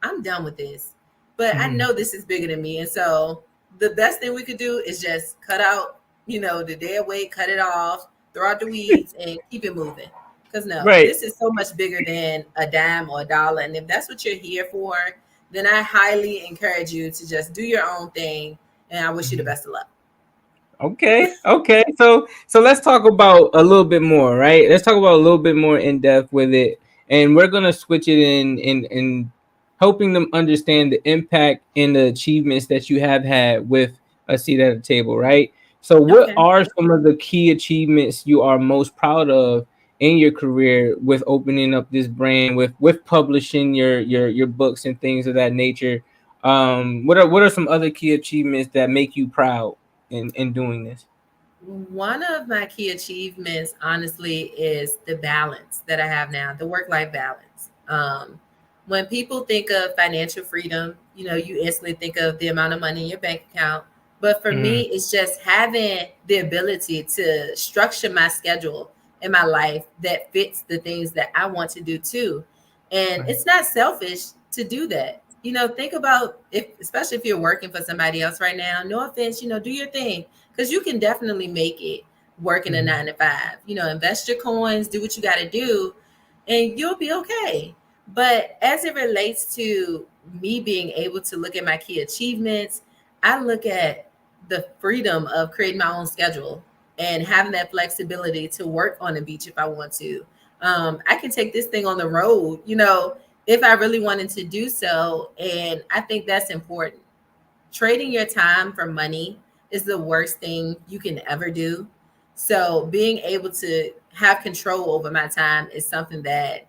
I'm done with this. But I know this is bigger than me. And so the best thing we could do is just cut out, the dead weight, cut it off, throw out the weeds, and keep it moving. Because Right. this is so much bigger than a dime or a dollar. And if that's what you're here for, then I highly encourage you to just do your own thing. And I wish you the best of luck. Okay. So let's talk about a little bit more, right? Let's talk about a little bit more in depth with it, and we're gonna switch it in helping them understand the impact and the achievements that you have had with a seat at the table, right? So, what Okay. are some of the key achievements you are most proud of in your career with opening up this brand, with publishing your books and things of that nature? What are some other key achievements that make you proud in doing this? One of my key achievements, honestly, is the balance that I have now, the work-life balance. When people think of financial freedom, you instantly think of the amount of money in your bank account. But for me, it's just having the ability to structure my schedule in my life that fits the things that I want to do too. And it's not selfish to do that. Think about, especially if you're working for somebody else right now, no offense, do your thing, because you can definitely make it work in a 9 to 5. Invest your coins, do what you got to do, and you'll be okay. But as it relates to me being able to look at my key achievements, I look at the freedom of creating my own schedule and having that flexibility to work on the beach if I want to. I can take this thing on the road, if I really wanted to do so. And I think that's important. Trading your time for money is the worst thing you can ever do. So being able to have control over my time is something that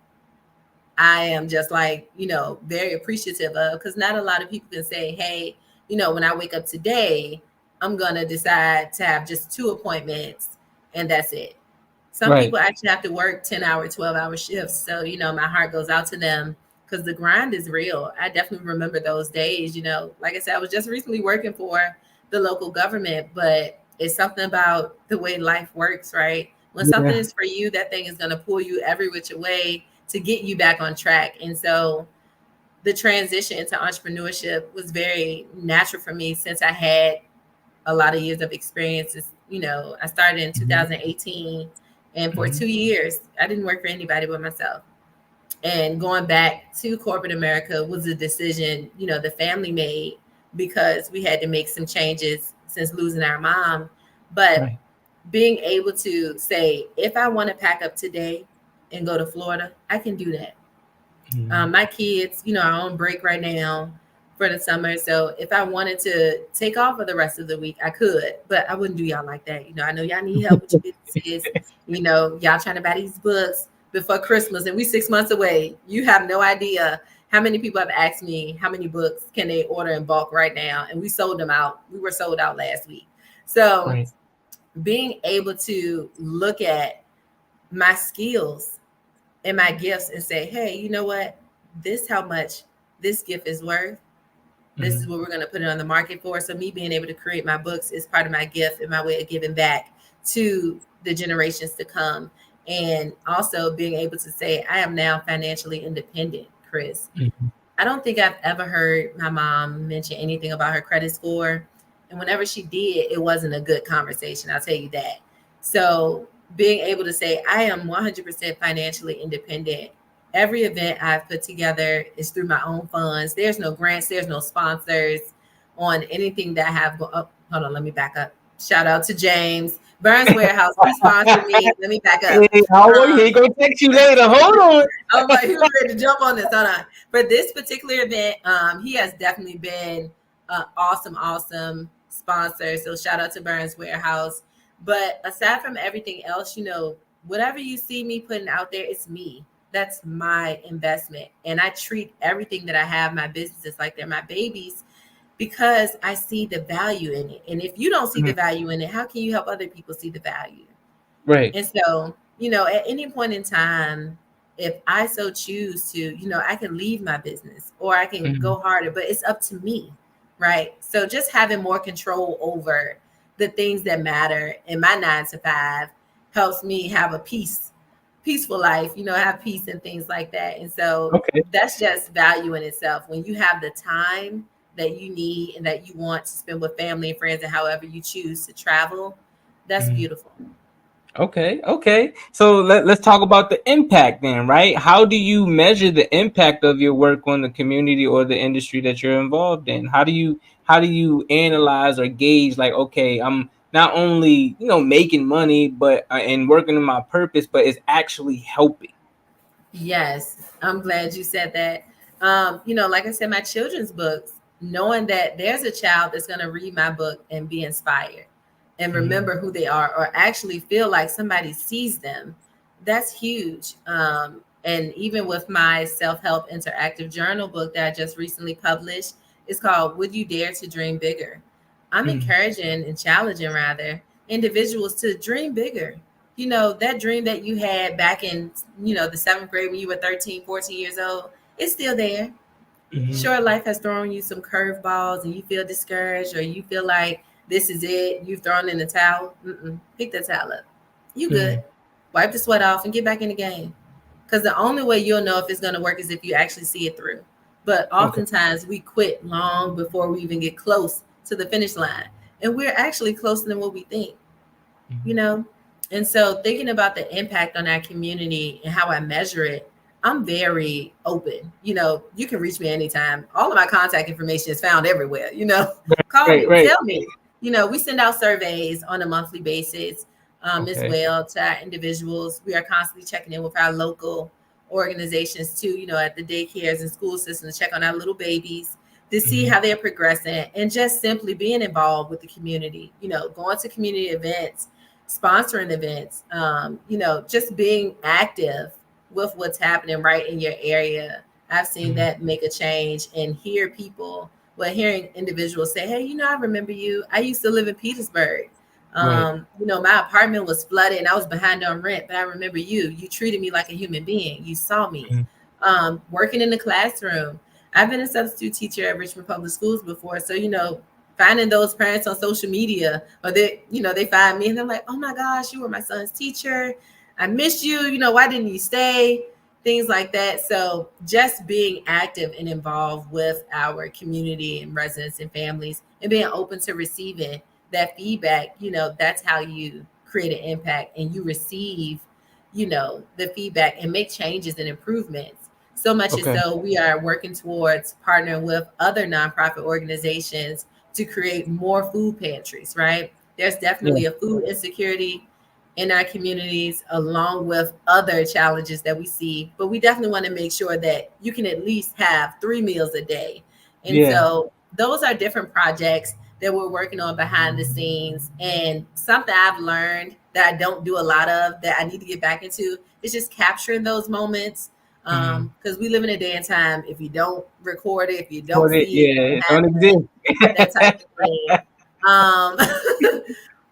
I am just very appreciative of, because not a lot of people can say, hey, when I wake up today, I'm going to decide to have just 2 appointments and that's it. Some people actually have to work 10-hour, 12-hour shifts. So, my heart goes out to them, because the grind is real. I definitely remember those days. Like I said, I was just recently working for the local government, but it's something about the way life works, right? When something is for you, that thing is going to pull you every which way to get you back on track. And so the transition into entrepreneurship was very natural for me, since I had a lot of years of experiences. I started in 2018, and for 2 years, I didn't work for anybody but myself. And going back to corporate America was a decision, the family made, because we had to make some changes since losing our mom. But being able to say, if I want to pack up today and go to Florida, I can do that. My kids, are on break right now for the summer. So if I wanted to take off for the rest of the week, I could, but I wouldn't do y'all like that. I know y'all need help with your businesses. Y'all trying to buy these books before Christmas, and we 6 months away. You have no idea how many people have asked me how many books can they order in bulk right now. And we sold them out. We were sold out last week. So being able to look at my skills and my gifts and say, hey, you know what? This how much this gift is worth. This is what we're going to put it on the market for. So me being able to create my books is part of my gift and my way of giving back to the generations to come. And also being able to say, I am now financially independent, Chris. I don't think I've ever heard my mom mention anything about her credit score. And whenever she did, it wasn't a good conversation. I'll tell you that. So being able to say, I am 100% financially independent. Every event I've put together is through my own funds. There's no grants. There's no sponsors on anything that I have. Hold on, let me back up. Shout out to James. Burns Warehouse, he sponsored me. Let me back up. Hey, he gonna text you later. Hold on. I'm like, he was ready to jump on this. Hold on. For this particular event, he has definitely been an awesome sponsor. So shout out to Burns Warehouse. But aside from everything else, whatever you see me putting out there, it's me. That's my investment. And I treat everything that I have, my businesses, like they're my babies, because I see the value in it. And if you don't see the value in it, how can you help other people see the value? Right. And so, at any point in time, if I so choose to, I can leave my business or I can go harder, but it's up to me. Right. So just having more control over the things that matter in my 9 to 5 helps me have a peace peaceful life, have peace and things like that. And so Okay. that's just value in itself. When you have the time that you need and that you want to spend with family and friends and however you choose to travel, that's beautiful. Okay. So let's talk about the impact then, right? How do you measure the impact of your work on the community or the industry that you're involved in? How do you analyze or gauge, like, okay, I'm not only, making money, but and working on my purpose, but it's actually helping? Yes, I'm glad you said that. Like I said, my children's books, knowing that there's a child that's going to read my book and be inspired and remember who they are, or actually feel like somebody sees them, that's huge. And even with my self-help interactive journal book that I just recently published, it's called Would You Dare to Dream Bigger? I'm encouraging and challenging, rather, individuals to dream bigger. That dream that you had back in, the seventh grade when you were 13, 14 years old, it's still there. Sure, life has thrown you some curveballs and you feel discouraged, or you feel like this is it, you've thrown in the towel. Pick the towel up. You good. Wipe the sweat off and get back in the game. Because the only way you'll know if it's going to work is if you actually see it through. But oftentimes we quit long before we even get close to the finish line. And we're actually closer than what we think, And so thinking about the impact on our community and how I measure it, I'm very open. You can reach me anytime. All of my contact information is found everywhere, call me, tell me. We send out surveys on a monthly basis as well to our individuals. We are constantly checking in with our local organizations too, at the daycares and school systems, to check on our little babies to see how they're progressing, and just simply being involved with the community, going to community events, sponsoring events, just being active with what's happening right in your area. I've seen that make a change, and hearing individuals say, hey, I remember you. I used to live in Petersburg. My apartment was flooded and I was behind on rent, but I remember you treated me like a human being. You saw me. Working in the classroom. I've been a substitute teacher at Richmond Public Schools before. So, finding those parents on social media, or they find me and they're like, oh my gosh, you were my son's teacher. I missed you. Why didn't you stay? Things like that. So just being active and involved with our community and residents and families, and being open to receiving that feedback, that's how you create an impact, and you receive, the feedback and make changes and improvements. So much as so we are working towards partnering with other nonprofit organizations to create more food pantries, right? There's definitely a food insecurity in our communities, along with other challenges that we see, but we definitely want to make sure that you can at least have 3 meals a day. And so those are different projects that we're working on behind the scenes. And something I've learned that I don't do a lot of, that I need to get back into, is just capturing those moments. Because we live in a day and time, if you don't record it, if you don't see it don't exist. that type of thing.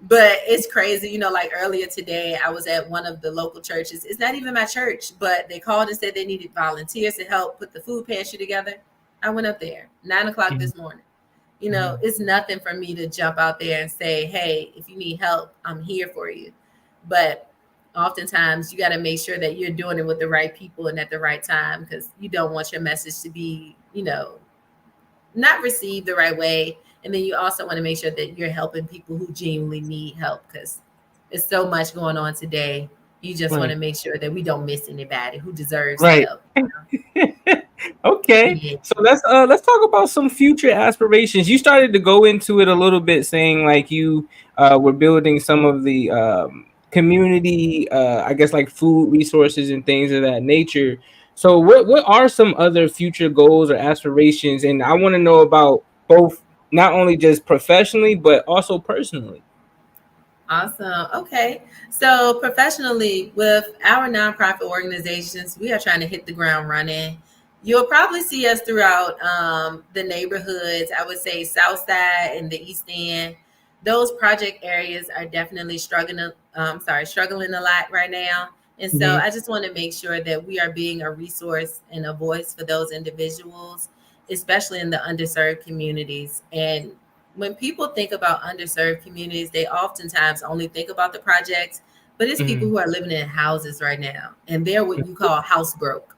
But it's crazy, like earlier today, I was at one of the local churches. It's not even my church, but they called and said they needed volunteers to help put the food pantry together. I went up there 9:00 this morning. It's nothing for me to jump out there and say, hey, if you need help, I'm here for you. But oftentimes you got to make sure that you're doing it with the right people and at the right time, because you don't want your message to be, not received the right way. And then you also want to make sure that you're helping people who genuinely need help, because there's so much going on today. You just want to make sure that we don't miss anybody who deserves help. So let's talk about some future aspirations. You started to go into it a little bit, saying like you were building some of the community, I guess, like food resources and things of that nature. So what are some other future goals or aspirations? And I want to know about both, not only just professionally, but also personally. Awesome. Okay. So professionally, with our nonprofit organizations, we are trying to hit the ground running. You'll probably see us throughout the neighborhoods. I would say South Side and the East End. Those project areas are definitely struggling a lot right now. And so I just want to make sure that we are being a resource and a voice for those individuals, especially in the underserved communities. And when people think about underserved communities, they oftentimes only think about the projects, but it's people who are living in houses right now, and they're what you call house broke.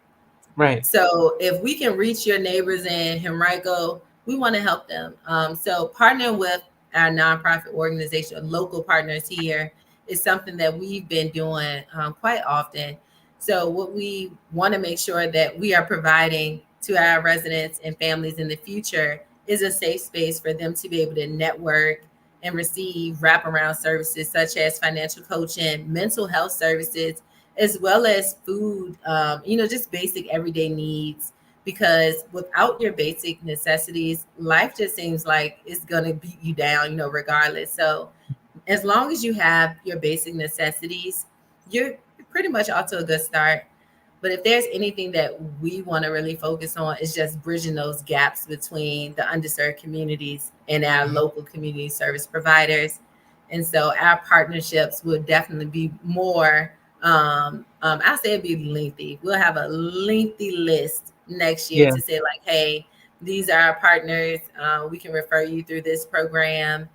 Right. So if we can reach your neighbors in Henrico, we want to help them. So partnering with our nonprofit organization, local partners here, is something that we've been doing quite often. So what we want to make sure that we are providing to our residents and families in the future is a safe space for them to be able to network and receive wraparound services such as financial coaching, mental health services, as well as food, just basic everyday needs. Because without your basic necessities, life just seems like it's going to beat you down, regardless. So as long as you have your basic necessities, you're pretty much off to a good start. But if there's anything that we want to really focus on, is just bridging those gaps between the underserved communities and our local community service providers. And so our partnerships will definitely be more, I'll say it'd be lengthy. We'll have a lengthy list next year to say like, hey, these are our partners. We can refer you through this program.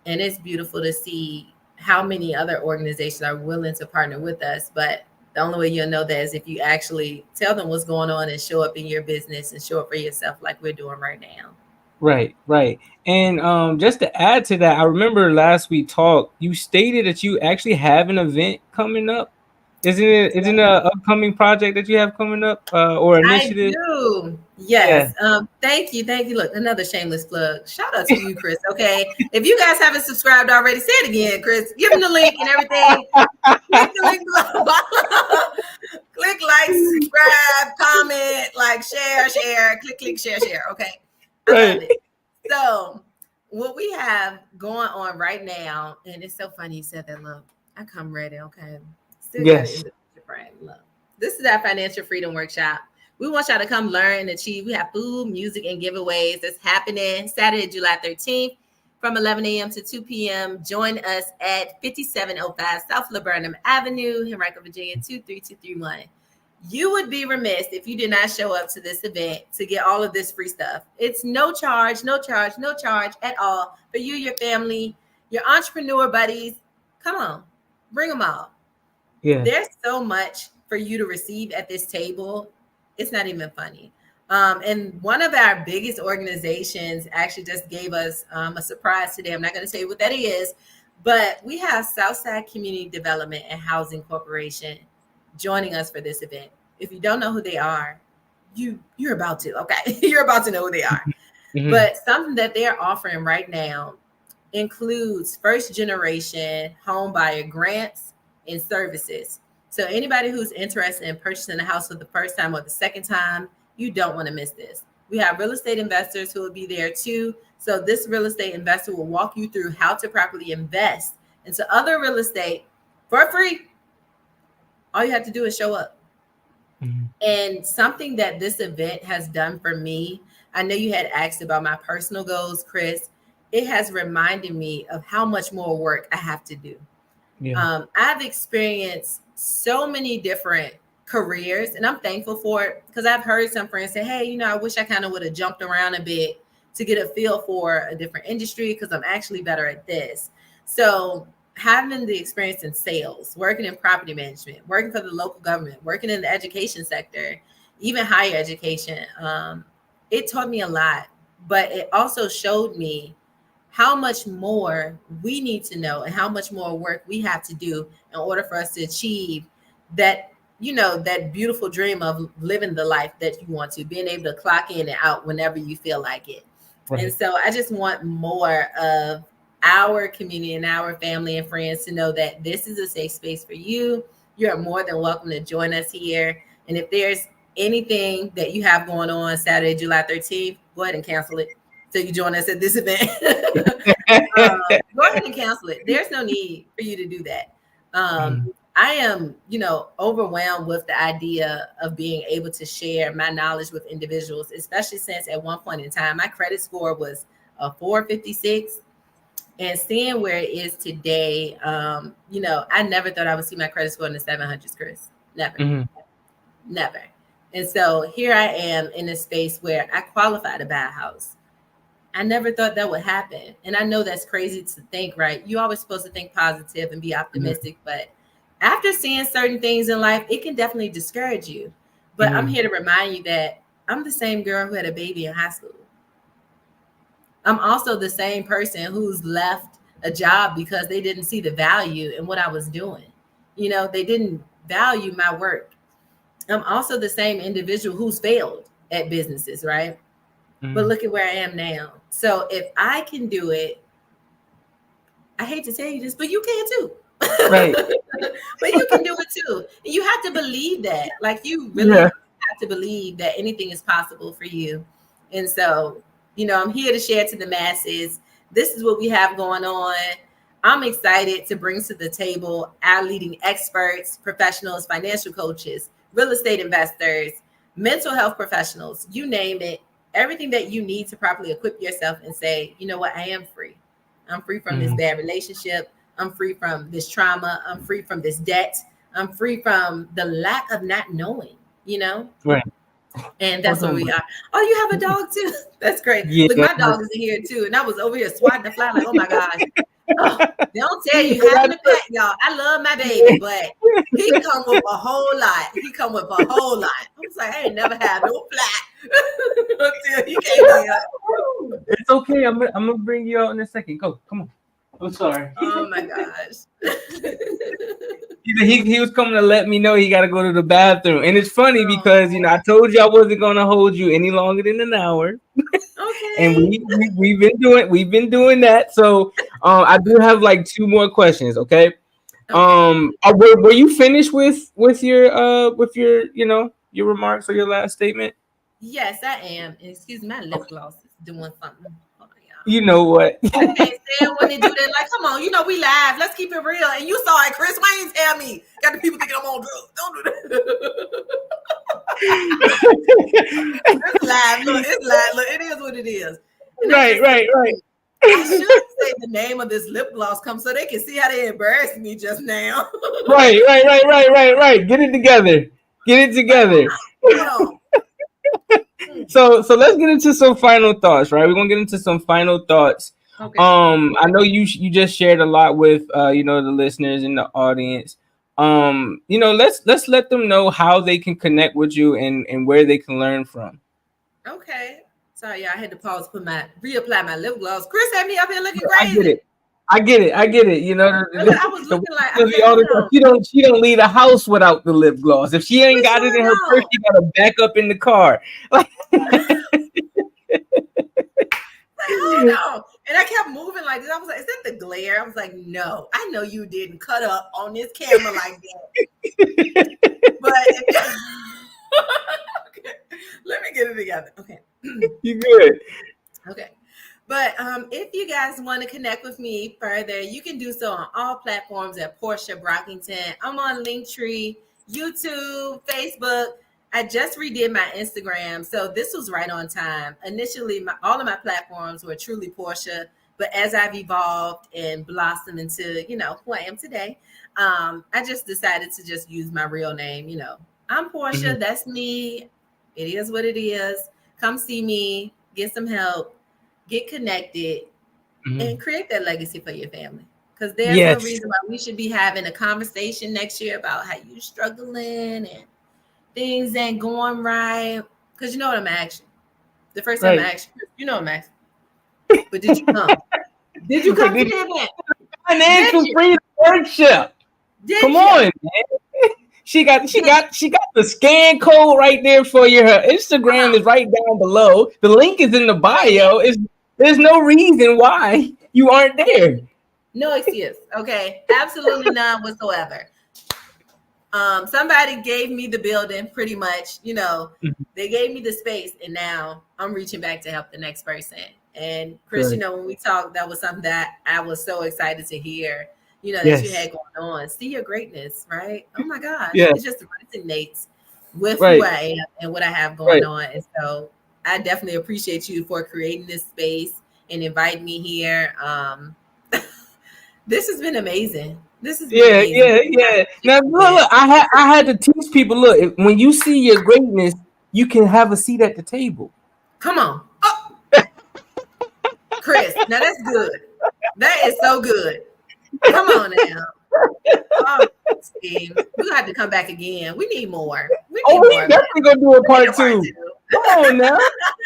And it's beautiful to see how many other organizations are willing to partner with us. But the only way you'll know that is if you actually tell them what's going on and show up in your business and show up for yourself like we're doing right now. Right. And just to add to that, I remember last we talked, you stated that you actually have an event coming up. Isn't it an upcoming project that you have coming up or initiative? I do. Yes. Yeah. Thank you. Look, another shameless plug. Shout out to you, Chris. Okay. If you guys haven't subscribed already, say it again, Chris. Give them the link and everything. Click the link below. Click like, subscribe, comment, like, share. Click, share. Okay. Right. So what we have going on right now, and it's so funny you said that. Look, I come ready. Okay. Still yes. Look, this is our financial freedom workshop. We want y'all to come learn and achieve. We have food, music, and giveaways that's happening Saturday, July 13th from 11 a.m. to 2 p.m. Join us at 5705 South Laburnum Avenue, Henrico, Virginia, 23231. You would be remiss if you did not show up to this event to get all of this free stuff. It's no charge at all for you, your family, your entrepreneur buddies. Come on, bring them all. Yeah. There's so much for you to receive at this table. It's not even funny. And one of our biggest organizations actually just gave us a surprise today. I'm not going to say what that is, but we have Southside Community Development and Housing Corporation joining us for this event. If you don't know who they are, you're about to. Okay, you're about to know who they are. Mm-hmm. But something that they're offering right now includes first generation home buyer grants and services. So anybody who's interested in purchasing a house for the first time or the second time, you don't want to miss this. We have real estate investors who will be there too. So this real estate investor will walk you through how to properly invest into other real estate for free. All you have to do is show up. Mm-hmm. And something that this event has done for me, I know you had asked about my personal goals, Chris. It has reminded me of how much more work I have to do. Yeah. I've experienced so many different careers, and I'm thankful for it because I've heard some friends say, hey, I wish I kind of would have jumped around a bit to get a feel for a different industry because I'm actually better at this. So having the experience in sales, working in property management, working for the local government, working in the education sector, even higher education, it taught me a lot, but it also showed me how much more we need to know and how much more work we have to do in order for us to achieve that, that beautiful dream of living the life that you want to, being able to clock in and out whenever you feel like it. Right. And so I just want more of our community and our family and friends to know that this is a safe space for you. You're more than welcome to join us here. And if there's anything that you have going on Saturday, July 13th, go ahead and cancel it. So you join us at this event. Go ahead and cancel it. There's no need for you to do that. I am, overwhelmed with the idea of being able to share my knowledge with individuals, especially since at one point in time, my credit score was a 456. And seeing where it is today, I never thought I would see my credit score in the 700s, Chris. Never. And so here I am in a space where I qualify to buy a house. I never thought that would happen. And I know that's crazy to think, right? You're always supposed to think positive and be optimistic, but after seeing certain things in life, it can definitely discourage you. But I'm here to remind you that I'm the same girl who had a baby in high school. I'm also the same person who's left a job because they didn't see the value in what I was doing. You know, they didn't value my work. I'm also the same individual who's failed at businesses, right? But look at where I am now. So if I can do it, I hate to tell you this, but you can too. Right. But you can do it too. And you have to believe that. Like, you really have to believe that anything is possible for you. And so, you know, I'm here to share to the masses. This is what we have going on. I'm excited to bring to the table our leading experts, professionals, financial coaches, real estate investors, mental health professionals, you name it, everything that you need to properly equip yourself and say, you know what, I am free. I'm free from this bad relationship. I'm free from this trauma. I'm free from this debt. I'm free from the lack of not knowing, you know? Right. And that's where we are. Oh, you have a dog too? That's great. Yeah. Look, my dog is in here too. And I was over here swatting the fly like, oh my gosh. Oh, they don't tell you having a pet, y'all. I love my baby, but he come with a whole lot. I was like, I ain't never had no fly until he came here. It's okay. I'm gonna bring you out in a second. Go, come on. I'm sorry. Oh my gosh. He was coming to let me know he got to go to the bathroom, and it's funny because I told you I wasn't gonna hold you any longer than an hour. Okay. And we've been doing that. So I do have like 2 more questions. Okay. Were you finished with your your remarks or your last statement? Yes, I am. Excuse me, my lip gloss is doing something. You know what? I can't stand when they do that. Like, come on, you know we live. Let's keep it real. And you saw it, Chris Wayne tell me. Got the people thinking I'm on drugs. Don't do that. It's live. Look, it's live. Look, it is what it is. And Right. I should say the name of this lip gloss so they can see how they embarrassed me just now. Right. Get it together. So let's get into some final thoughts, right? We're gonna get into some final thoughts. Okay. I know you just shared a lot with the listeners and the audience. Let's let them know how they can connect with you and where they can learn from. Okay. Sorry, y'all, I had to pause to reapply my lip gloss. Chris had me up here looking crazy. I get it. You know, I was looking like she don't leave the house without the lip gloss. If she ain't got it in her purse, she got to back up in the car. Like, hold on. And I kept moving like this. I was like, is that the glare? I was like, no, I know you didn't cut up on this camera like that. But okay. Let me get it together. Okay. You good. Okay. But if you guys want to connect with me further, you can do so on all platforms at Porsha Brockington. I'm on Linktree, YouTube, Facebook. I just redid my Instagram, so this was right on time. Initially, all of my platforms were truly Porsha, but as I've evolved and blossomed into, who I am today, I just decided to just use my real name. I'm Porsha. That's me. It is what it is. Come see me. Get some help. Get connected. And create that legacy for your family. Because there's no reason why we should be having a conversation next year about how you struggling and things ain't going right. Because you know what I'm asking. The first time I asked you, I'm asking. But did you come? Did you come to the event? Financial freedom workshop. Come on, man. She got the scan code right there for you. Her Instagram is right down below. The link is in the bio. There's no reason why you aren't there. No excuse. Okay. Absolutely none whatsoever. Somebody gave me the building pretty much, they gave me the space, and now I'm reaching back to help the next person. And Chris, when we talked, that was something that I was so excited to hear, that you had going on. See your greatness, right? Oh my gosh. It just resonates with who I am and what I have going on. And so I definitely appreciate you for creating this space and inviting me here. This has been amazing. This is amazing. Now look, I had to teach people. Look, when you see your greatness, you can have a seat at the table. Come on, Chris. Now that's good. That is so good. Come on now. thanks, team. We got to come back again. We need more. We Oh, need we more. definitely gonna do a part two. Come on now.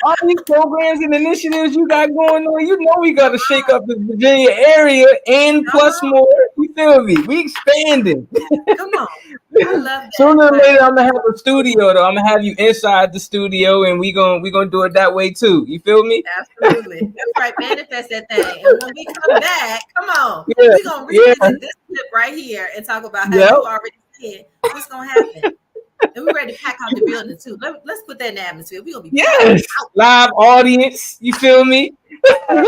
All these programs and initiatives you got going on, you know we gotta shake up the Virginia area and plus more. You feel me? We expanding. Come on. I love that. Sooner or later, I'm gonna have a studio though. I'm gonna have you inside the studio, and we gonna do it that way too. You feel me? Absolutely. That's right. Manifest that thing. And when we come back, come on. Yeah. We're gonna revisit this clip right here and talk about how you already said what's gonna happen. And we're ready to pack out the building too. Let's put that in the atmosphere. We're gonna be live audience. You feel me? I'm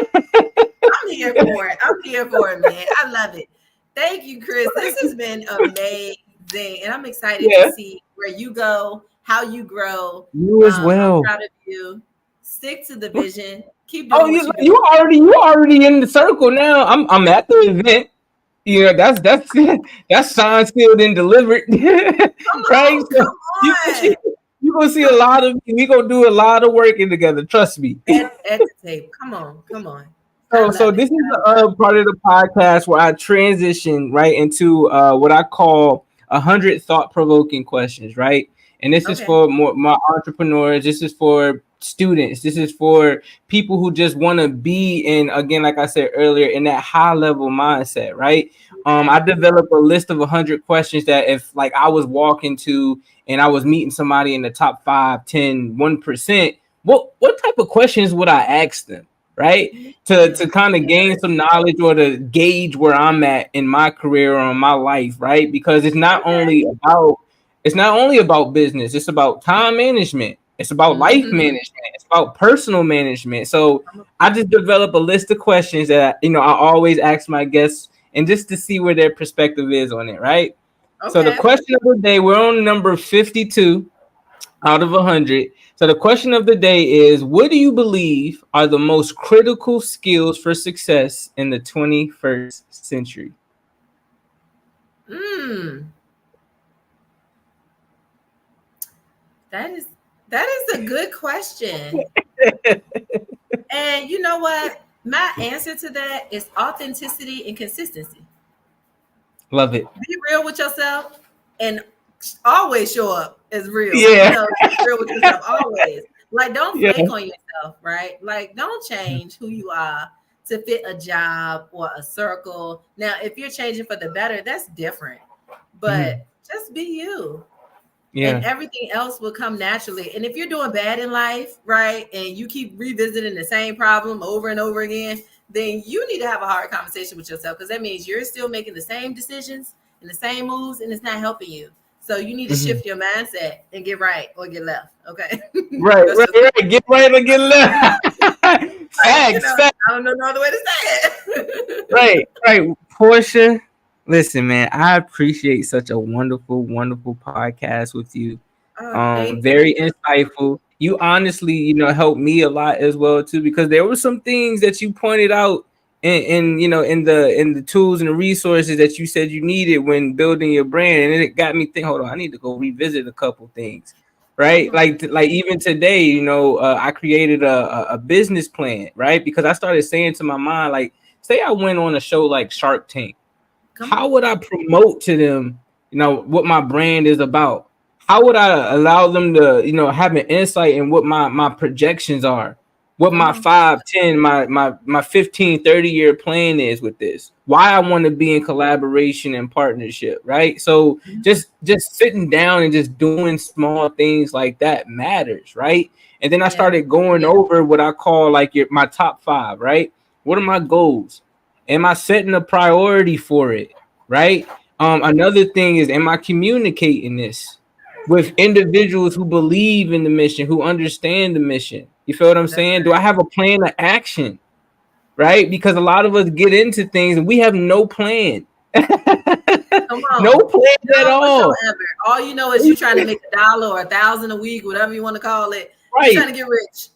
here for it. I'm here for it, man. I love it. Thank you, Chris. This has been amazing, and I'm excited to see where you go, how you grow. You as well. I'm proud of you. Stick to the vision. Keep doing what you already in the circle now. I'm at the event. You know, that's signed, sealed, and delivered. Right? You're gonna see a lot of we gonna do a lot of working together. Trust me. At the tape. Come on. So this is the part of the podcast where I transition right into what I call 100 thought-provoking questions, right? And this is for my entrepreneurs. This is for students. This is for people who just want to be in, again, like I said earlier, in that high-level mindset, right? I developed a list of 100 questions that if like I was walking to and I was meeting somebody in the top 5, 10, 1%, what type of questions would I ask them? Right, to kind of gain some knowledge or to gauge where I'm at in my career or in my life, right? Because it's not only about business, it's about time management, it's about life management, it's about personal management. So I just develop a list of questions that I always ask my guests, and just to see where their perspective is on it, right? So the question of the day, we're on number 52 out of 100. So the question of the day is, what do you believe are the most critical skills for success in the 21st century? That is a good question. And you know what? My answer to that is authenticity and consistency. Love it. Be real with yourself and always show up as real. Yeah. Be real with yourself always. Like, don't fake on yourself, right? Like, don't change who you are to fit a job or a circle. Now, if you're changing for the better, that's different. But just be you. Yeah. And everything else will come naturally. And if you're doing bad in life, right, and you keep revisiting the same problem over and over again, then you need to have a hard conversation with yourself, because that means you're still making the same decisions and the same moves, and it's not helping you. So you need to shift your mindset and get right or get left. Okay. Right. Get right or get left. Facts. I don't know no other way to say it. Right. Porsha, listen, man, I appreciate such a wonderful, wonderful podcast with you. Very insightful. You honestly, helped me a lot as well too, because there were some things that you pointed out in the tools and the resources that you said you needed when building your brand, and it got me thinking, hold on, I need to go revisit a couple things, right? Like even today, I created a business plan, right? Because I started saying to my mind, like, say I went on a show like Shark Tank, how would I promote to them, what my brand is about? How would I allow them to, have an insight in what my projections are? What my 5, 10, my 15, 30-year plan is with this, why I want to be in collaboration and partnership, right? So just sitting down and just doing small things like that matters, right? And then I started going over what I call like my top 5, right? What are my goals? Am I setting a priority for it, right? Another thing is, am I communicating this with individuals who believe in the mission, who understand the mission? You feel what I'm saying? Do I have a plan of action? Right? Because a lot of us get into things and we have no plan. No plan at all. Whatsoever. All you know is you're trying to make $1 or $1,000 a week, whatever you want to call it. Right. You're trying to get rich.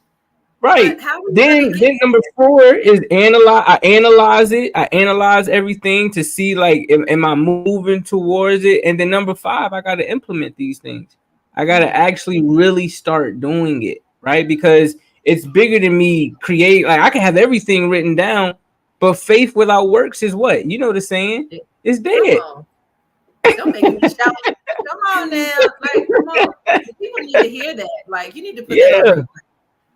Right. Then number 4 is analyze. I analyze it. I analyze everything to see, like, am I moving towards it? And then number 5, I got to implement these things. I got to actually really start doing it, right? Because it's bigger than me create. Like, I can have everything written down, but faith without works is what? You know the saying? It's dead. Don't make me shout. Come on now. Like, come on. People need to hear that. Like, you need to put that on.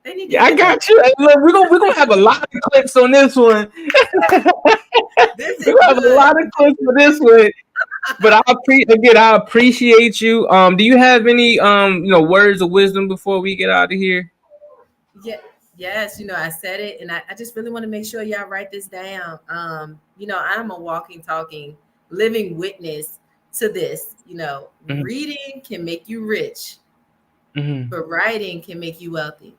They need to I got you. Hey, look, we're gonna have a lot of clips on this one. We're gonna have a lot of clips for this one. But I appreciate you. Do you have any words of wisdom before we get out of here? Yeah. Yes, I said it, and I just really want to make sure y'all write this down. I'm a walking, talking, living witness to this. Reading can make you rich, but writing can make you wealthy.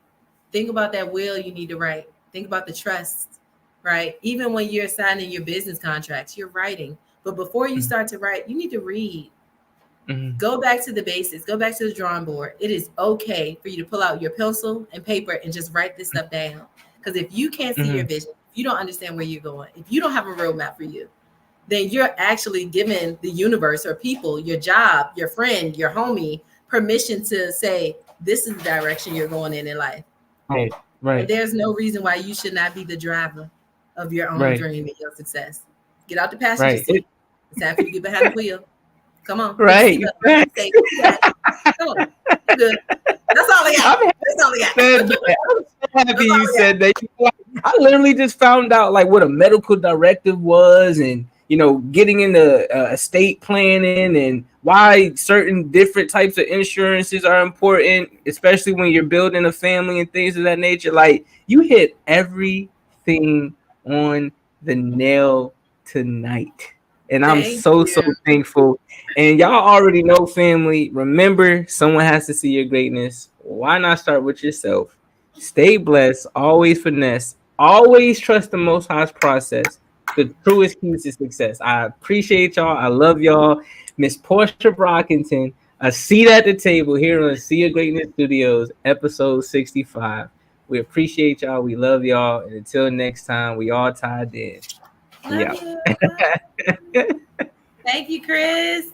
Think about that will you need to write. Think about the trust, right? Even when you're signing your business contracts, you're writing. But before you start to write, you need to read. Go back to the basics. Go back to the drawing board. It is okay for you to pull out your pencil and paper and just write this stuff down. Because if you can't see your vision, if you don't understand where you're going, if you don't have a roadmap for you, then you're actually giving the universe or people, your job, your friend, your homie, permission to say, this is the direction you're going in life. Right. And there's no reason why you should not be the driver of your own dream and your success. Get out the passenger seat. It's time for you to get behind the wheel. Come on. Right. Come on. Good. That's all I got. That's all I got. I'm so happy you said that. I literally just found out like what a medical directive was, and getting into estate planning and why certain different types of insurances are important, especially when you're building a family and things of that nature. Like, you hit everything on the nail tonight. And I'm so thankful. And y'all already know, family, remember, someone has to see your greatness. Why not start with yourself? Stay blessed, always finesse, always trust the Most High's process. The truest key to success. I appreciate y'all. I love y'all. Miss Porsha Brockington, a seat at the table here on See Your Greatness Studios, episode 65. We appreciate y'all. We love y'all. And until next time, we all tied in. Love you. Thank you, Chris.